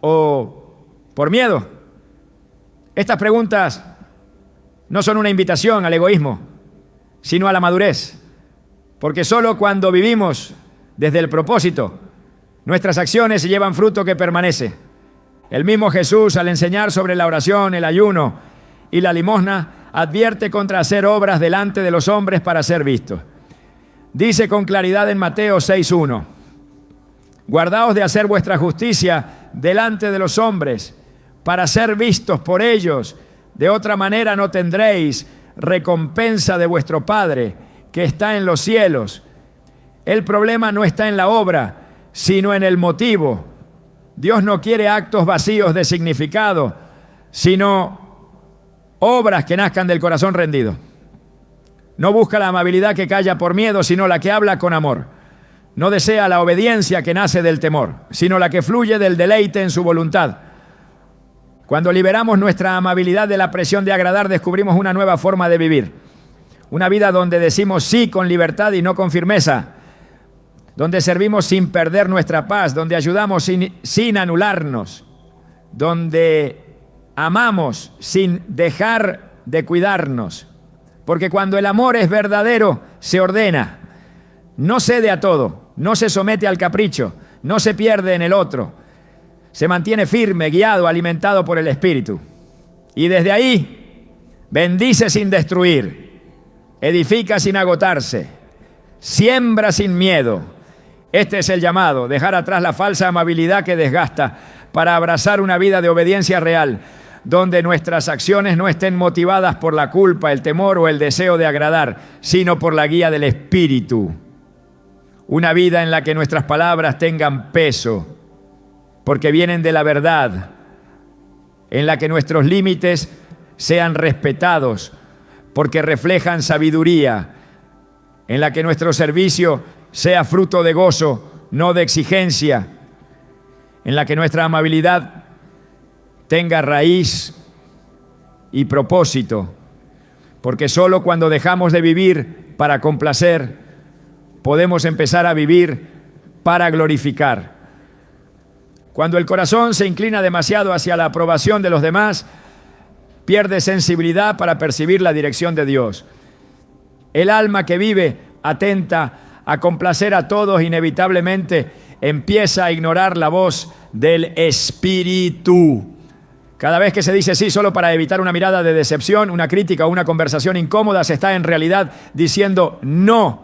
o por miedo? Estas preguntas no son una invitación al egoísmo, sino a la madurez. Porque solo cuando vivimos desde el propósito, nuestras acciones llevan fruto que permanece. El mismo Jesús, al enseñar sobre la oración, el ayuno y la limosna, advierte contra hacer obras delante de los hombres para ser vistos. Dice con claridad en Mateo 6:1, guardaos de hacer vuestra justicia delante de los hombres para ser vistos por ellos. De otra manera no tendréis recompensa de vuestro Padre que está en los cielos. El problema no está en la obra, sino en el motivo. Dios no quiere actos vacíos de significado, sino obras que nazcan del corazón rendido. No busca la amabilidad que calla por miedo, sino la que habla con amor. No desea la obediencia que nace del temor, sino la que fluye del deleite en su voluntad. Cuando liberamos nuestra amabilidad de la presión de agradar, descubrimos una nueva forma de vivir. Una vida donde decimos sí con libertad y no con firmeza. Donde servimos sin perder nuestra paz. Donde ayudamos sin anularnos. Donde amamos sin dejar de cuidarnos. Porque cuando el amor es verdadero, se ordena. No cede a todo. No se somete al capricho. No se pierde en el otro. Se mantiene firme, guiado, alimentado por el Espíritu. Y desde ahí, bendice sin destruir, edifica sin agotarse, siembra sin miedo. Este es el llamado, dejar atrás la falsa amabilidad que desgasta para abrazar una vida de obediencia real, donde nuestras acciones no estén motivadas por la culpa, el temor o el deseo de agradar, sino por la guía del Espíritu. Una vida en la que nuestras palabras tengan peso, porque vienen de la verdad, en la que nuestros límites sean respetados, porque reflejan sabiduría, en la que nuestro servicio sea fruto de gozo, no de exigencia, en la que nuestra amabilidad tenga raíz y propósito, porque solo cuando dejamos de vivir para complacer, podemos empezar a vivir para glorificar. Cuando el corazón se inclina demasiado hacia la aprobación de los demás, pierde sensibilidad para percibir la dirección de Dios. El alma que vive atenta a complacer a todos inevitablemente empieza a ignorar la voz del Espíritu. Cada vez que se dice sí solo para evitar una mirada de decepción, una crítica o una conversación incómoda, se está en realidad diciendo no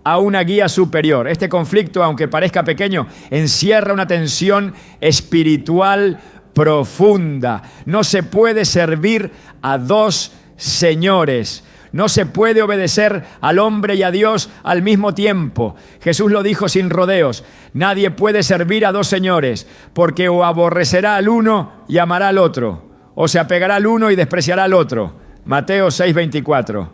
a una guía superior. Este conflicto, aunque parezca pequeño, encierra una tensión espiritual profunda. No se puede servir a dos señores. No se puede obedecer al hombre y a Dios al mismo tiempo. Jesús lo dijo sin rodeos. Nadie puede servir a dos señores, porque o aborrecerá al uno y amará al otro, o se apegará al uno y despreciará al otro. Mateo 6:24.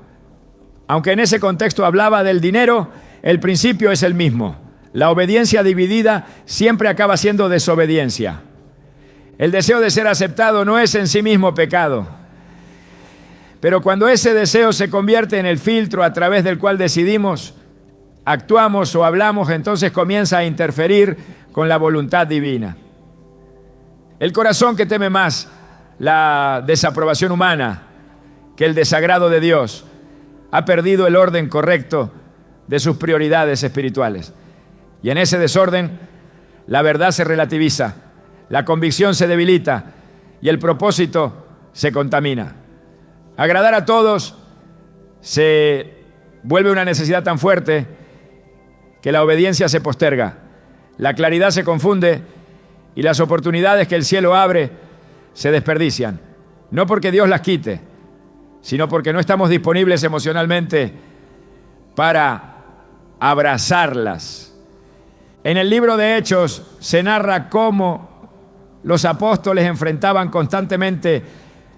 Aunque en ese contexto hablaba del dinero, el principio es el mismo. La obediencia dividida siempre acaba siendo desobediencia. El deseo de ser aceptado no es en sí mismo pecado. Pero cuando ese deseo se convierte en el filtro a través del cual decidimos, actuamos o hablamos, entonces comienza a interferir con la voluntad divina. El corazón que teme más la desaprobación humana que el desagrado de Dios ha perdido el orden correcto de sus prioridades espirituales. Y en ese desorden, la verdad se relativiza, la convicción se debilita y el propósito se contamina. Agradar a todos se vuelve una necesidad tan fuerte que la obediencia se posterga, la claridad se confunde y las oportunidades que el cielo abre se desperdician. No porque Dios las quite, sino porque no estamos disponibles emocionalmente para abrazarlas. En el libro de Hechos se narra cómo los apóstoles enfrentaban constantemente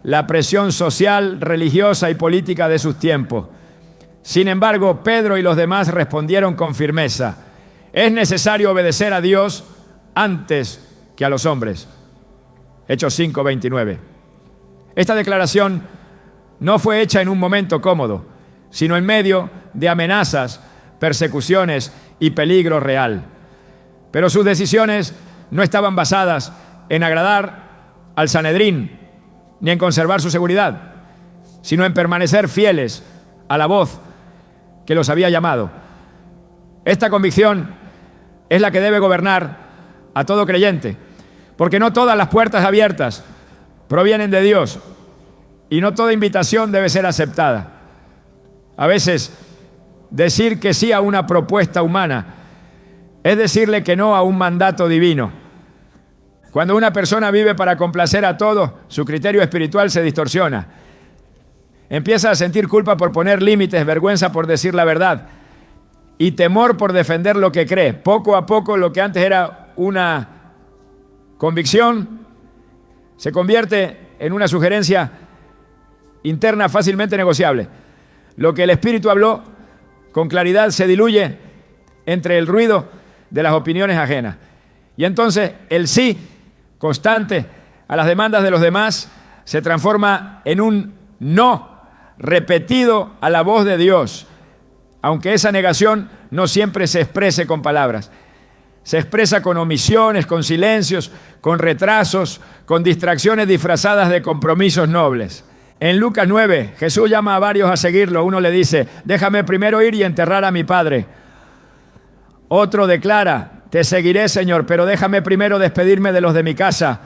la presión social, religiosa y política de sus tiempos. Sin embargo, Pedro y los demás respondieron con firmeza: es necesario obedecer a Dios antes que a los hombres. Hechos 5:29. Esta declaración no fue hecha en un momento cómodo, sino en medio de amenazas, persecuciones y peligro real. Pero sus decisiones no estaban basadas en agradar al Sanedrín, ni en conservar su seguridad, sino en permanecer fieles a la voz que los había llamado. Esta convicción es la que debe gobernar a todo creyente, porque no todas las puertas abiertas provienen de Dios. Y no toda invitación debe ser aceptada. A veces, decir que sí a una propuesta humana es decirle que no a un mandato divino. Cuando una persona vive para complacer a todos, su criterio espiritual se distorsiona. Empieza a sentir culpa por poner límites, vergüenza por decir la verdad y temor por defender lo que cree. Poco a poco, lo que antes era una convicción se convierte en una sugerencia interna fácilmente negociable. Lo que el Espíritu habló con claridad se diluye entre el ruido de las opiniones ajenas. Y entonces el sí constante a las demandas de los demás se transforma en un no repetido a la voz de Dios, aunque esa negación no siempre se exprese con palabras. Se expresa con omisiones, con silencios, con retrasos, con distracciones disfrazadas de compromisos nobles. En Lucas 9, Jesús llama a varios a seguirlo. Uno le dice: déjame primero ir y enterrar a mi padre. Otro declara: te seguiré, Señor, pero déjame primero despedirme de los de mi casa.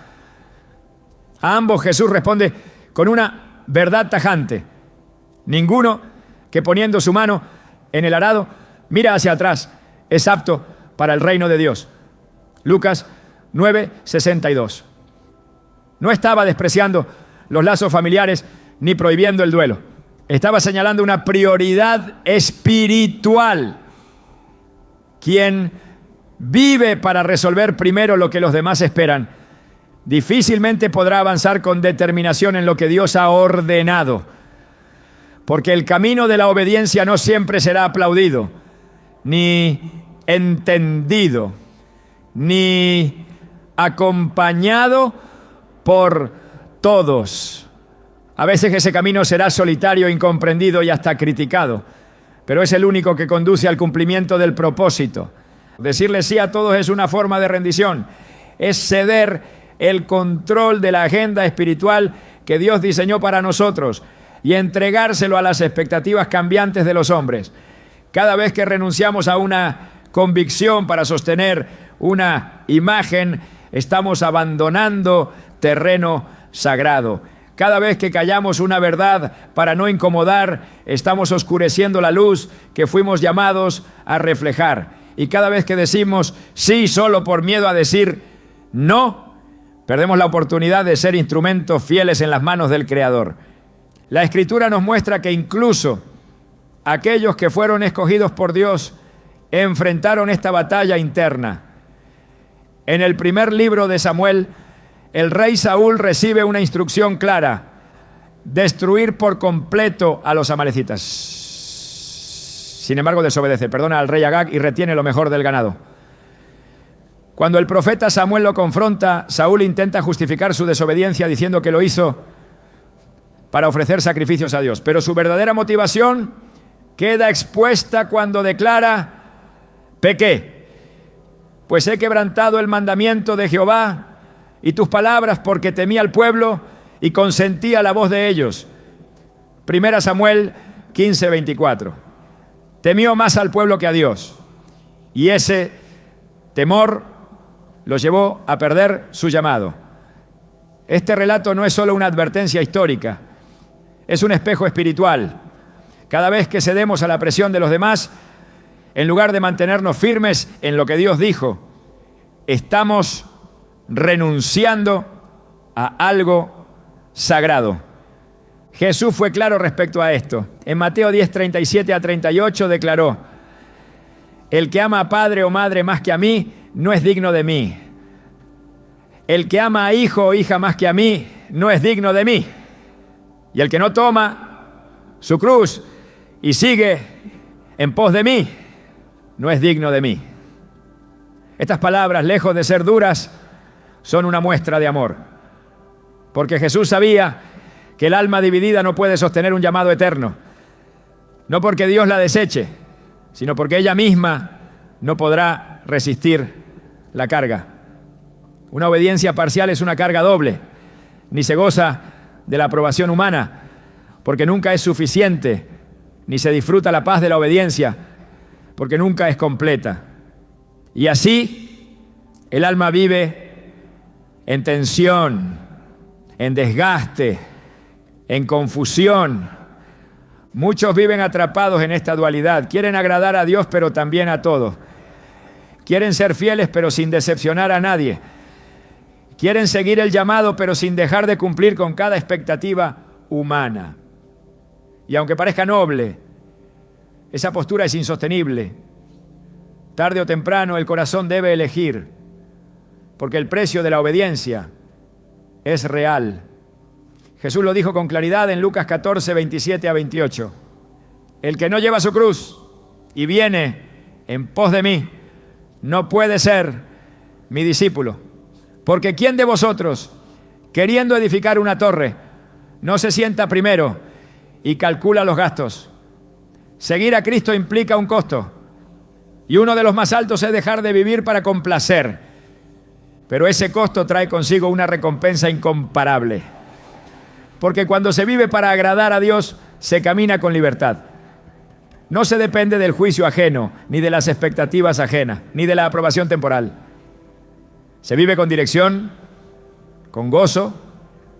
A ambos Jesús responde con una verdad tajante. Ninguno que poniendo su mano en el arado mira hacia atrás es apto para el reino de Dios. Lucas 9:62. No estaba despreciando los lazos familiares ni prohibiendo el duelo. Estaba señalando una prioridad espiritual. Quien vive para resolver primero lo que los demás esperan, difícilmente podrá avanzar con determinación en lo que Dios ha ordenado, porque el camino de la obediencia no siempre será aplaudido, ni entendido, ni acompañado por todos. A veces ese camino será solitario, incomprendido y hasta criticado, pero es el único que conduce al cumplimiento del propósito. Decirle sí a todos es una forma de rendición, es ceder el control de la agenda espiritual que Dios diseñó para nosotros y entregárselo a las expectativas cambiantes de los hombres. Cada vez que renunciamos a una convicción para sostener una imagen, estamos abandonando terreno sagrado. Cada vez que callamos una verdad para no incomodar, estamos oscureciendo la luz que fuimos llamados a reflejar. Y cada vez que decimos sí solo por miedo a decir no, perdemos la oportunidad de ser instrumentos fieles en las manos del Creador. La Escritura nos muestra que incluso aquellos que fueron escogidos por Dios enfrentaron esta batalla interna. En el primer libro de Samuel, el rey Saúl recibe una instrucción clara: destruir por completo a los amalecitas. Sin embargo, desobedece, perdona al rey Agag y retiene lo mejor del ganado. Cuando el profeta Samuel lo confronta, Saúl intenta justificar su desobediencia diciendo que lo hizo para ofrecer sacrificios a Dios. Pero su verdadera motivación queda expuesta cuando declara: pequé, pues he quebrantado el mandamiento de Jehová y tus palabras, porque temí al pueblo y consentí a la voz de ellos. 1 Samuel 15:24. Temió más al pueblo que a Dios, y ese temor lo llevó a perder su llamado. Este relato no es solo una advertencia histórica, es un espejo espiritual. Cada vez que cedemos a la presión de los demás, en lugar de mantenernos firmes en lo que Dios dijo, estamos renunciando a algo sagrado. Jesús fue claro respecto a esto. En Mateo 10:37-38 declaró: el que ama a padre o madre más que a mí, no es digno de mí. El que ama a hijo o hija más que a mí, no es digno de mí. Y el que no toma su cruz y sigue en pos de mí, no es digno de mí. Estas palabras, lejos de ser duras, son una muestra de amor. Porque Jesús sabía que el alma dividida no puede sostener un llamado eterno. No porque Dios la deseche, sino porque ella misma no podrá resistir la carga. Una obediencia parcial es una carga doble. Ni se goza de la aprobación humana, porque nunca es suficiente, ni se disfruta la paz de la obediencia, porque nunca es completa. Y así, el alma vive en tensión, en desgaste, en confusión. Muchos viven atrapados en esta dualidad. Quieren agradar a Dios, pero también a todos. Quieren ser fieles, pero sin decepcionar a nadie. Quieren seguir el llamado, pero sin dejar de cumplir con cada expectativa humana. Y aunque parezca noble, esa postura es insostenible. Tarde o temprano el corazón debe elegir, porque el precio de la obediencia es real. Jesús lo dijo con claridad en Lucas 14, 27 a 28. El que no lleva su cruz y viene en pos de mí, no puede ser mi discípulo. Porque ¿quién de vosotros, queriendo edificar una torre, no se sienta primero y calcula los gastos? Seguir a Cristo implica un costo, y uno de los más altos es dejar de vivir para complacer. Pero ese costo trae consigo una recompensa incomparable. Porque cuando se vive para agradar a Dios, se camina con libertad. No se depende del juicio ajeno, ni de las expectativas ajenas, ni de la aprobación temporal. Se vive con dirección, con gozo,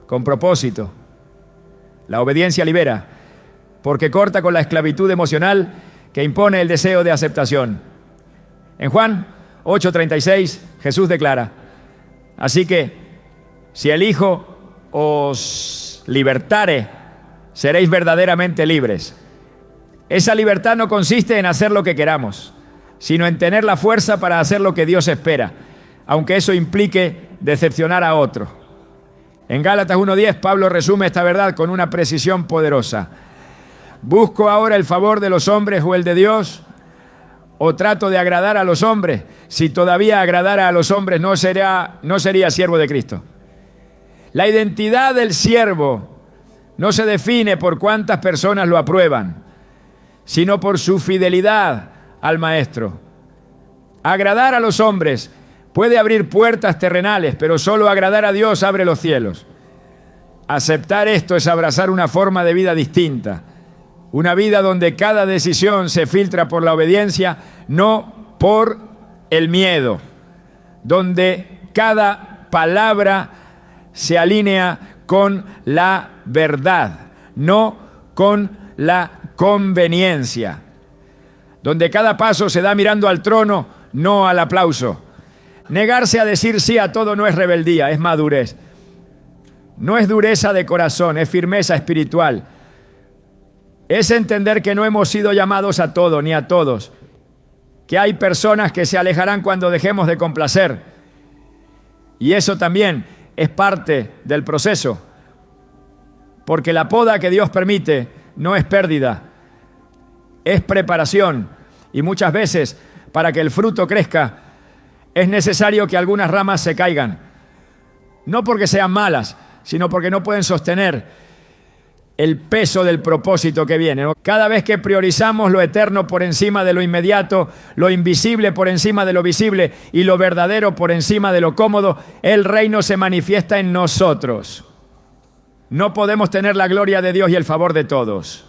con propósito. La obediencia libera, porque corta con la esclavitud emocional que impone el deseo de aceptación. En Juan 8:36, Jesús declara: así que, si el Hijo os libertare, seréis verdaderamente libres. Esa libertad no consiste en hacer lo que queramos, sino en tener la fuerza para hacer lo que Dios espera, aunque eso implique decepcionar a otro. En Gálatas 1:10, Pablo resume esta verdad con una precisión poderosa. ¿Busco ahora el favor de los hombres o el de Dios? ¿O trato de agradar a los hombres? Si todavía agradara a los hombres, no sería siervo de Cristo. La identidad del siervo no se define por cuántas personas lo aprueban, sino por su fidelidad al Maestro. Agradar a los hombres puede abrir puertas terrenales, pero solo agradar a Dios abre los cielos. Aceptar esto es abrazar una forma de vida distinta, una vida donde cada decisión se filtra por la obediencia, no por el miedo, donde cada palabra se alinea con la verdad, no con la conveniencia, donde cada paso se da mirando al trono, no al aplauso. Negarse a decir sí a todo no es rebeldía, es madurez. No es dureza de corazón, es firmeza espiritual. Es entender que no hemos sido llamados a todo ni a todos, que hay personas que se alejarán cuando dejemos de complacer. Y eso también es parte del proceso, porque la poda que Dios permite no es pérdida, es preparación. Y muchas veces, para que el fruto crezca, es necesario que algunas ramas se caigan. No porque sean malas, sino porque no pueden sostener el peso del propósito que viene, ¿no? Cada vez que priorizamos lo eterno por encima de lo inmediato, lo invisible por encima de lo visible y lo verdadero por encima de lo cómodo, el reino se manifiesta en nosotros. No podemos tener la gloria de Dios y el favor de todos.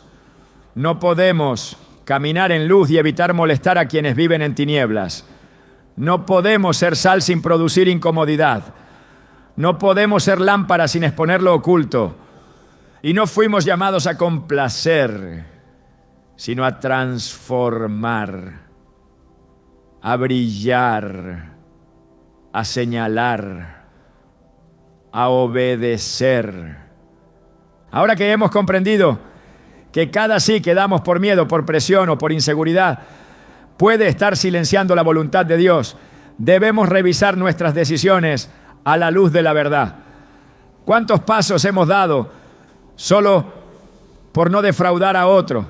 No podemos caminar en luz y evitar molestar a quienes viven en tinieblas. No podemos ser sal sin producir incomodidad. No podemos ser lámpara sin exponer lo oculto. Y no fuimos llamados a complacer, sino a transformar, a brillar, a señalar, a obedecer. Ahora que hemos comprendido que cada sí que damos por miedo, por presión o por inseguridad puede estar silenciando la voluntad de Dios, debemos revisar nuestras decisiones a la luz de la verdad. ¿Cuántos pasos hemos dado solo por no defraudar a otro?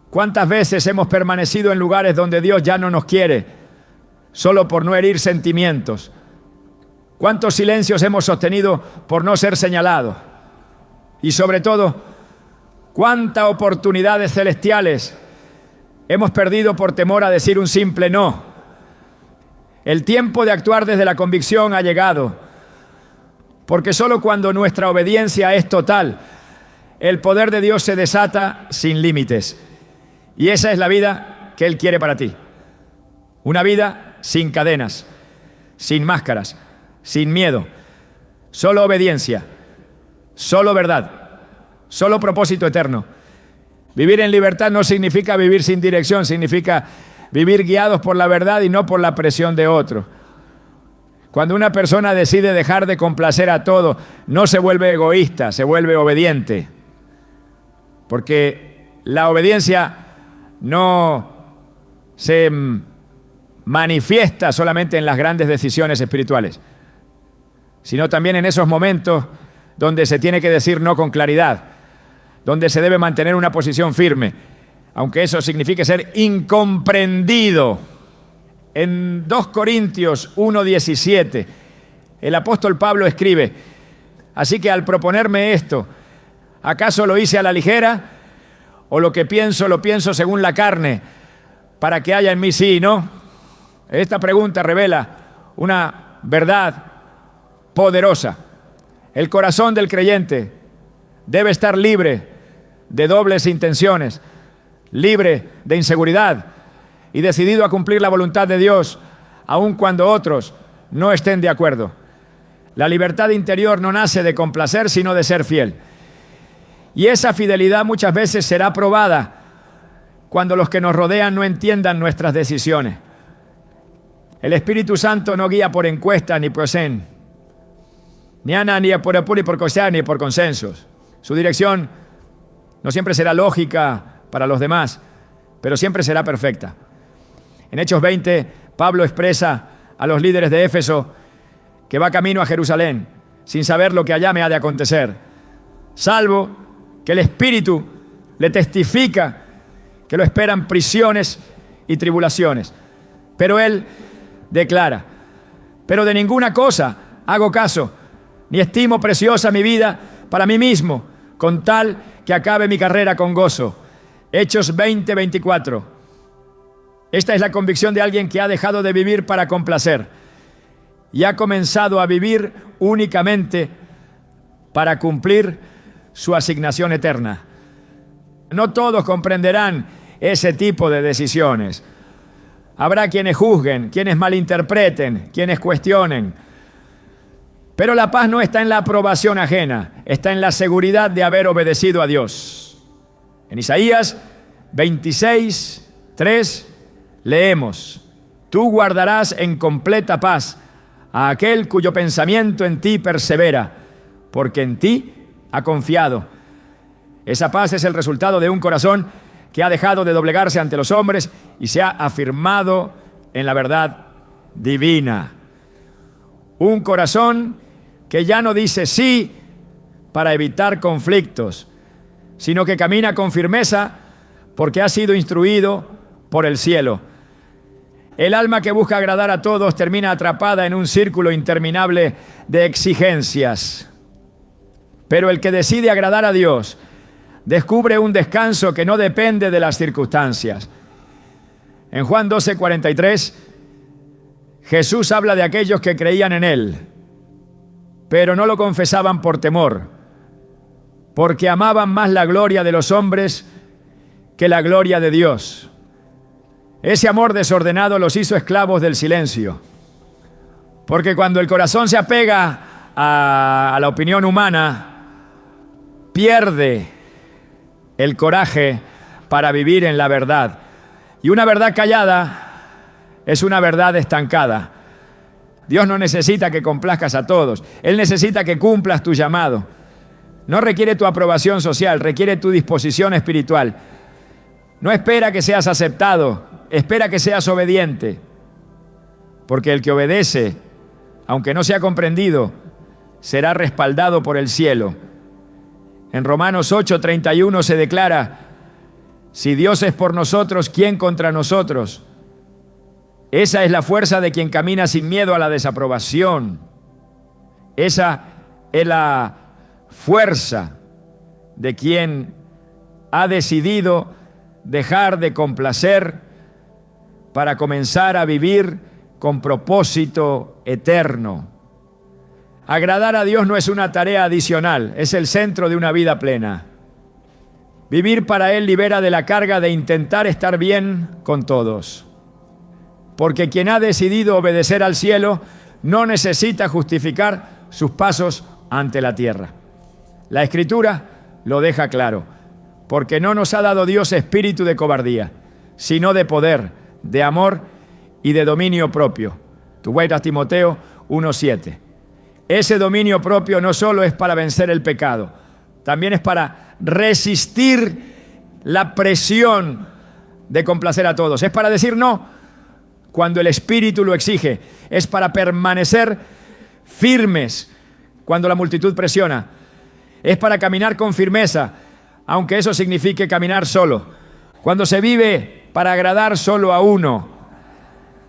¿Cuántas veces hemos permanecido en lugares donde Dios ya no nos quiere, solo por no herir sentimientos? ¿Cuántos silencios hemos sostenido por no ser señalados? Y sobre todo, ¿cuántas oportunidades celestiales hemos perdido por temor a decir un simple no? El tiempo de actuar desde la convicción ha llegado, porque solo cuando nuestra obediencia es total, el poder de Dios se desata sin límites. Y esa es la vida que Él quiere para ti. Una vida sin cadenas, sin máscaras, sin miedo, solo obediencia, solo verdad, solo propósito eterno. Vivir en libertad no significa vivir sin dirección, significa vivir guiados por la verdad y no por la presión de otros. Cuando una persona decide dejar de complacer a todo, no se vuelve egoísta, se vuelve obediente. Porque la obediencia no se manifiesta solamente en las grandes decisiones espirituales, sino también en esos momentos donde se tiene que decir no con claridad, donde se debe mantener una posición firme, aunque eso signifique ser incomprendido. En 2 Corintios 1:17, el apóstol Pablo escribe: así que al proponerme esto, ¿acaso lo hice a la ligera? ¿O lo que pienso, lo pienso según la carne, para que haya en mí sí y no? Esta pregunta revela una verdad poderosa. El corazón del creyente debe estar libre de dobles intenciones, libre de inseguridad y decidido a cumplir la voluntad de Dios, aun cuando otros no estén de acuerdo. La libertad interior no nace de complacer, sino de ser fiel. Y esa fidelidad muchas veces será probada cuando los que nos rodean no entiendan nuestras decisiones. El Espíritu Santo no guía por encuesta ni por zen, ni por apuro, ni por cosear, ni por consensos. Su dirección no siempre será lógica para los demás, pero siempre será perfecta. En Hechos 20, Pablo expresa a los líderes de Éfeso que va camino a Jerusalén sin saber lo que allá me ha de acontecer, salvo que el Espíritu le testifica que lo esperan prisiones y tribulaciones. Pero él declara: pero de ninguna cosa hago caso, ni estimo preciosa mi vida para mí mismo, con tal que acabe mi carrera con gozo. Hechos 20:24. Esta es la convicción de alguien que ha dejado de vivir para complacer y ha comenzado a vivir únicamente para cumplir su asignación eterna. No todos comprenderán ese tipo de decisiones. Habrá quienes juzguen, quienes malinterpreten, quienes cuestionen. Pero la paz no está en la aprobación ajena, está en la seguridad de haber obedecido a Dios. En Isaías 26:3 leemos: tú guardarás en completa paz a aquel cuyo pensamiento en ti persevera, porque en ti ha confiado. Esa paz es el resultado de un corazón que ha dejado de doblegarse ante los hombres y se ha afirmado en la verdad divina. Un corazón que ya no dice sí para evitar conflictos, sino que camina con firmeza porque ha sido instruido por el cielo. El alma que busca agradar a todos termina atrapada en un círculo interminable de exigencias. Pero el que decide agradar a Dios descubre un descanso que no depende de las circunstancias. En Juan 12:43, Jesús habla de aquellos que creían en Él, pero no lo confesaban por temor, porque amaban más la gloria de los hombres que la gloria de Dios. Ese amor desordenado los hizo esclavos del silencio, porque cuando el corazón se apega a la opinión humana, pierde el coraje para vivir en la verdad. Y una verdad callada es una verdad estancada. Dios no necesita que complazcas a todos. Él necesita que cumplas tu llamado. No requiere tu aprobación social, requiere tu disposición espiritual. No espera que seas aceptado, espera que seas obediente. Porque el que obedece, aunque no sea comprendido, será respaldado por el cielo. En Romanos 8:31 se declara: si Dios es por nosotros, ¿quién contra nosotros? Esa es la fuerza de quien camina sin miedo a la desaprobación. Esa es la fuerza de quien ha decidido dejar de complacer para comenzar a vivir con propósito eterno. Agradar a Dios no es una tarea adicional, es el centro de una vida plena. Vivir para Él libera de la carga de intentar estar bien con todos. Porque quien ha decidido obedecer al cielo no necesita justificar sus pasos ante la tierra. La Escritura lo deja claro. Porque no nos ha dado Dios espíritu de cobardía, sino de poder, de amor y de dominio propio. Tú vueltas Timoteo 1:7. Ese dominio propio no solo es para vencer el pecado, también es para resistir la presión de complacer a todos. Es para decir no cuando el Espíritu lo exige. Es para permanecer firmes cuando la multitud presiona. Es para caminar con firmeza, aunque eso signifique caminar solo. Cuando se vive para agradar solo a uno,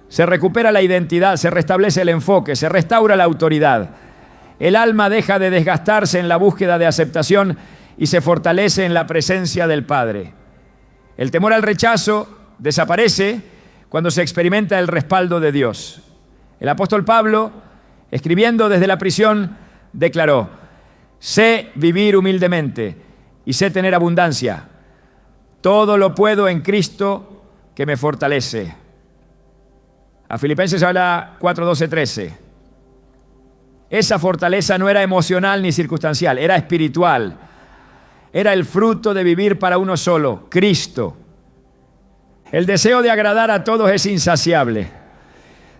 se recupera la identidad, se restablece el enfoque, se restaura la autoridad. El alma deja de desgastarse en la búsqueda de aceptación y se fortalece en la presencia del Padre. El temor al rechazo desaparece cuando se experimenta el respaldo de Dios. El apóstol Pablo, escribiendo desde la prisión, declaró: sé vivir humildemente y sé tener abundancia. Todo lo puedo en Cristo que me fortalece. A Filipenses habla 4:12-13. Esa fortaleza no era emocional ni circunstancial, era espiritual. Era el fruto de vivir para uno solo, Cristo. El deseo de agradar a todos es insaciable.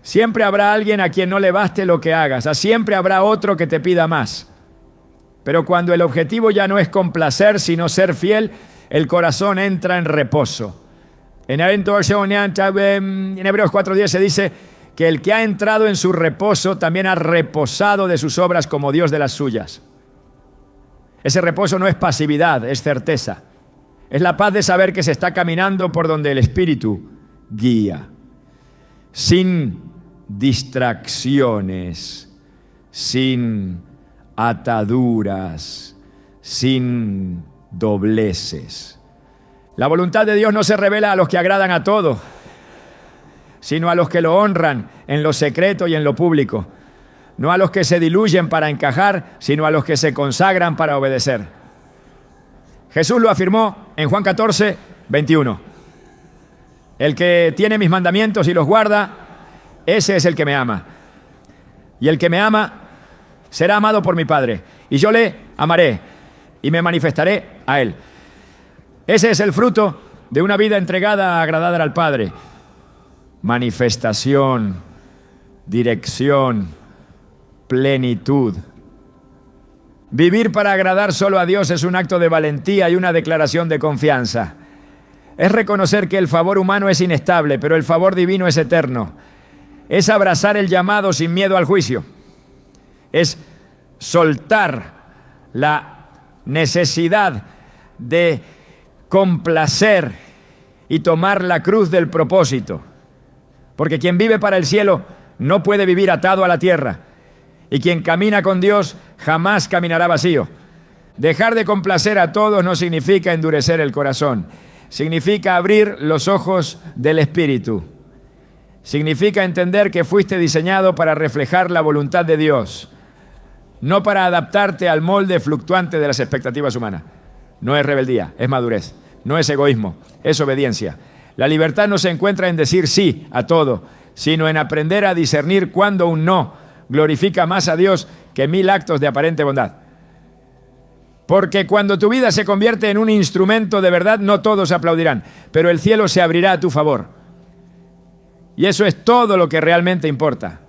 Siempre habrá alguien a quien no le baste lo que hagas. Siempre habrá otro que te pida más. Pero cuando el objetivo ya no es complacer, sino ser fiel, el corazón entra en reposo. En Hebreos 4:10 se dice que el que ha entrado en su reposo también ha reposado de sus obras como Dios de las suyas. Ese reposo no es pasividad, es certeza. Es la paz de saber que se está caminando por donde el Espíritu guía. Sin distracciones, sin ataduras, sin dobleces. La voluntad de Dios no se revela a los que agradan a todos, sino a los que lo honran en lo secreto y en lo público. No a los que se diluyen para encajar, sino a los que se consagran para obedecer. Jesús lo afirmó en Juan 14:21. El que tiene mis mandamientos y los guarda, ese es el que me ama. Y el que me ama será amado por mi Padre, y yo le amaré y me manifestaré a él. Ese es el fruto de una vida entregada a agradar al Padre. Manifestación, dirección, plenitud. Vivir para agradar solo a Dios es un acto de valentía y una declaración de confianza. Es reconocer que el favor humano es inestable, pero el favor divino es eterno. Es abrazar el llamado sin miedo al juicio. Es soltar la necesidad de complacer y tomar la cruz del propósito. Porque quien vive para el cielo no puede vivir atado a la tierra. Y quien camina con Dios jamás caminará vacío. Dejar de complacer a todos no significa endurecer el corazón. Significa abrir los ojos del Espíritu. Significa entender que fuiste diseñado para reflejar la voluntad de Dios, no para adaptarte al molde fluctuante de las expectativas humanas. No es rebeldía, es madurez. No es egoísmo, es obediencia. La libertad no se encuentra en decir sí a todo, sino en aprender a discernir cuándo un no glorifica más a Dios que 1000 actos de aparente bondad. Porque cuando tu vida se convierte en un instrumento de verdad, no todos aplaudirán, pero el cielo se abrirá a tu favor. Y eso es todo lo que realmente importa.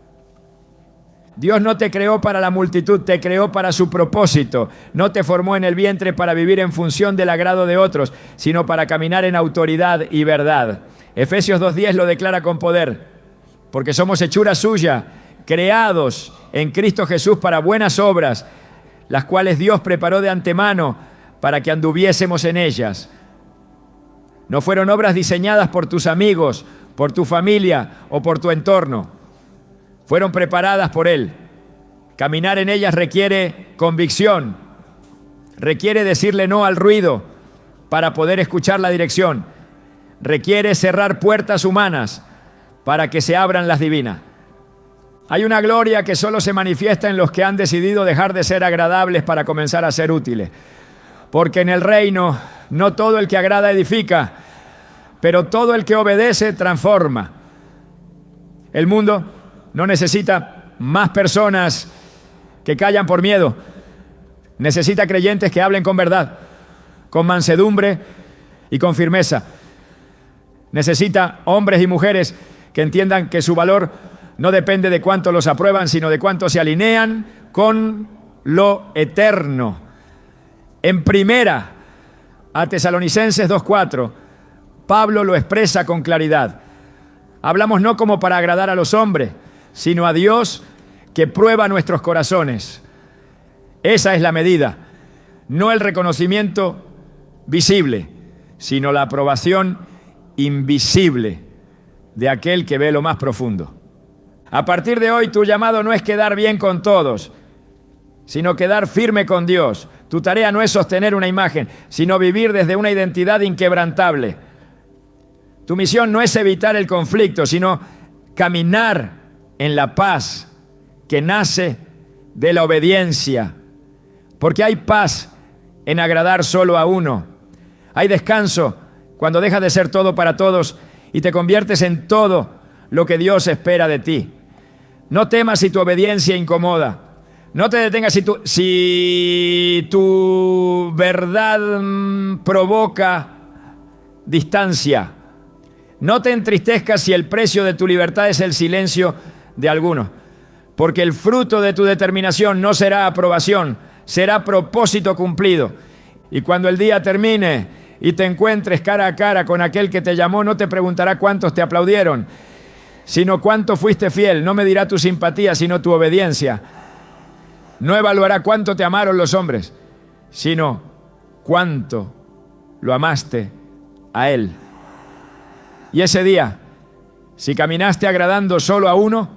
Dios no te creó para la multitud, te creó para su propósito. No te formó en el vientre para vivir en función del agrado de otros, sino para caminar en autoridad y verdad. Efesios 2:10 lo declara con poder, porque somos hechura suya, creados en Cristo Jesús para buenas obras, las cuales Dios preparó de antemano para que anduviésemos en ellas. No fueron obras diseñadas por tus amigos, por tu familia o por tu entorno. Fueron preparadas por Él. Caminar en ellas requiere convicción, requiere decirle no al ruido para poder escuchar la dirección, requiere cerrar puertas humanas para que se abran las divinas. Hay una gloria que solo se manifiesta en los que han decidido dejar de ser agradables para comenzar a ser útiles. Porque en el reino no todo el que agrada edifica, pero todo el que obedece transforma. El mundo no necesita más personas que callan por miedo. Necesita creyentes que hablen con verdad. con mansedumbre y con firmeza. Necesita hombres y mujeres que entiendan que su valor no depende de cuánto los aprueban, sino de cuánto se alinean con lo eterno. En primera, a Tesalonicenses 2:4, Pablo lo expresa con claridad. Hablamos no como para agradar a los hombres, sino a Dios que prueba nuestros corazones. Esa es la medida, no el reconocimiento visible, sino la aprobación invisible de aquel que ve lo más profundo. A partir de hoy, tu llamado no es quedar bien con todos, sino quedar firme con Dios. Tu tarea no es sostener una imagen, sino vivir desde una identidad inquebrantable. Tu misión no es evitar el conflicto, sino caminar en la paz que nace de la obediencia. Porque hay paz en agradar solo a uno. Hay descanso cuando dejas de ser todo para todos y te conviertes en todo lo que Dios espera de ti. No temas si tu obediencia incomoda. No te detengas si tu verdad provoca distancia. No te entristezcas si el precio de tu libertad es el silencio de algunos. Porque el fruto de tu determinación no será aprobación, será propósito cumplido. Y cuando el día termine y te encuentres cara a cara con aquel que te llamó, no te preguntará cuántos te aplaudieron, sino cuánto fuiste fiel. No medirá tu simpatía, sino tu obediencia. No evaluará cuánto te amaron los hombres, sino cuánto lo amaste a Él. Y ese día, si caminaste agradando solo a uno,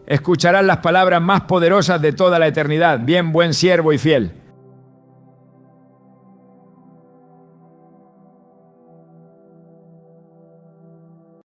escucharás las palabras más poderosas de toda la eternidad. Bien, buen siervo y fiel.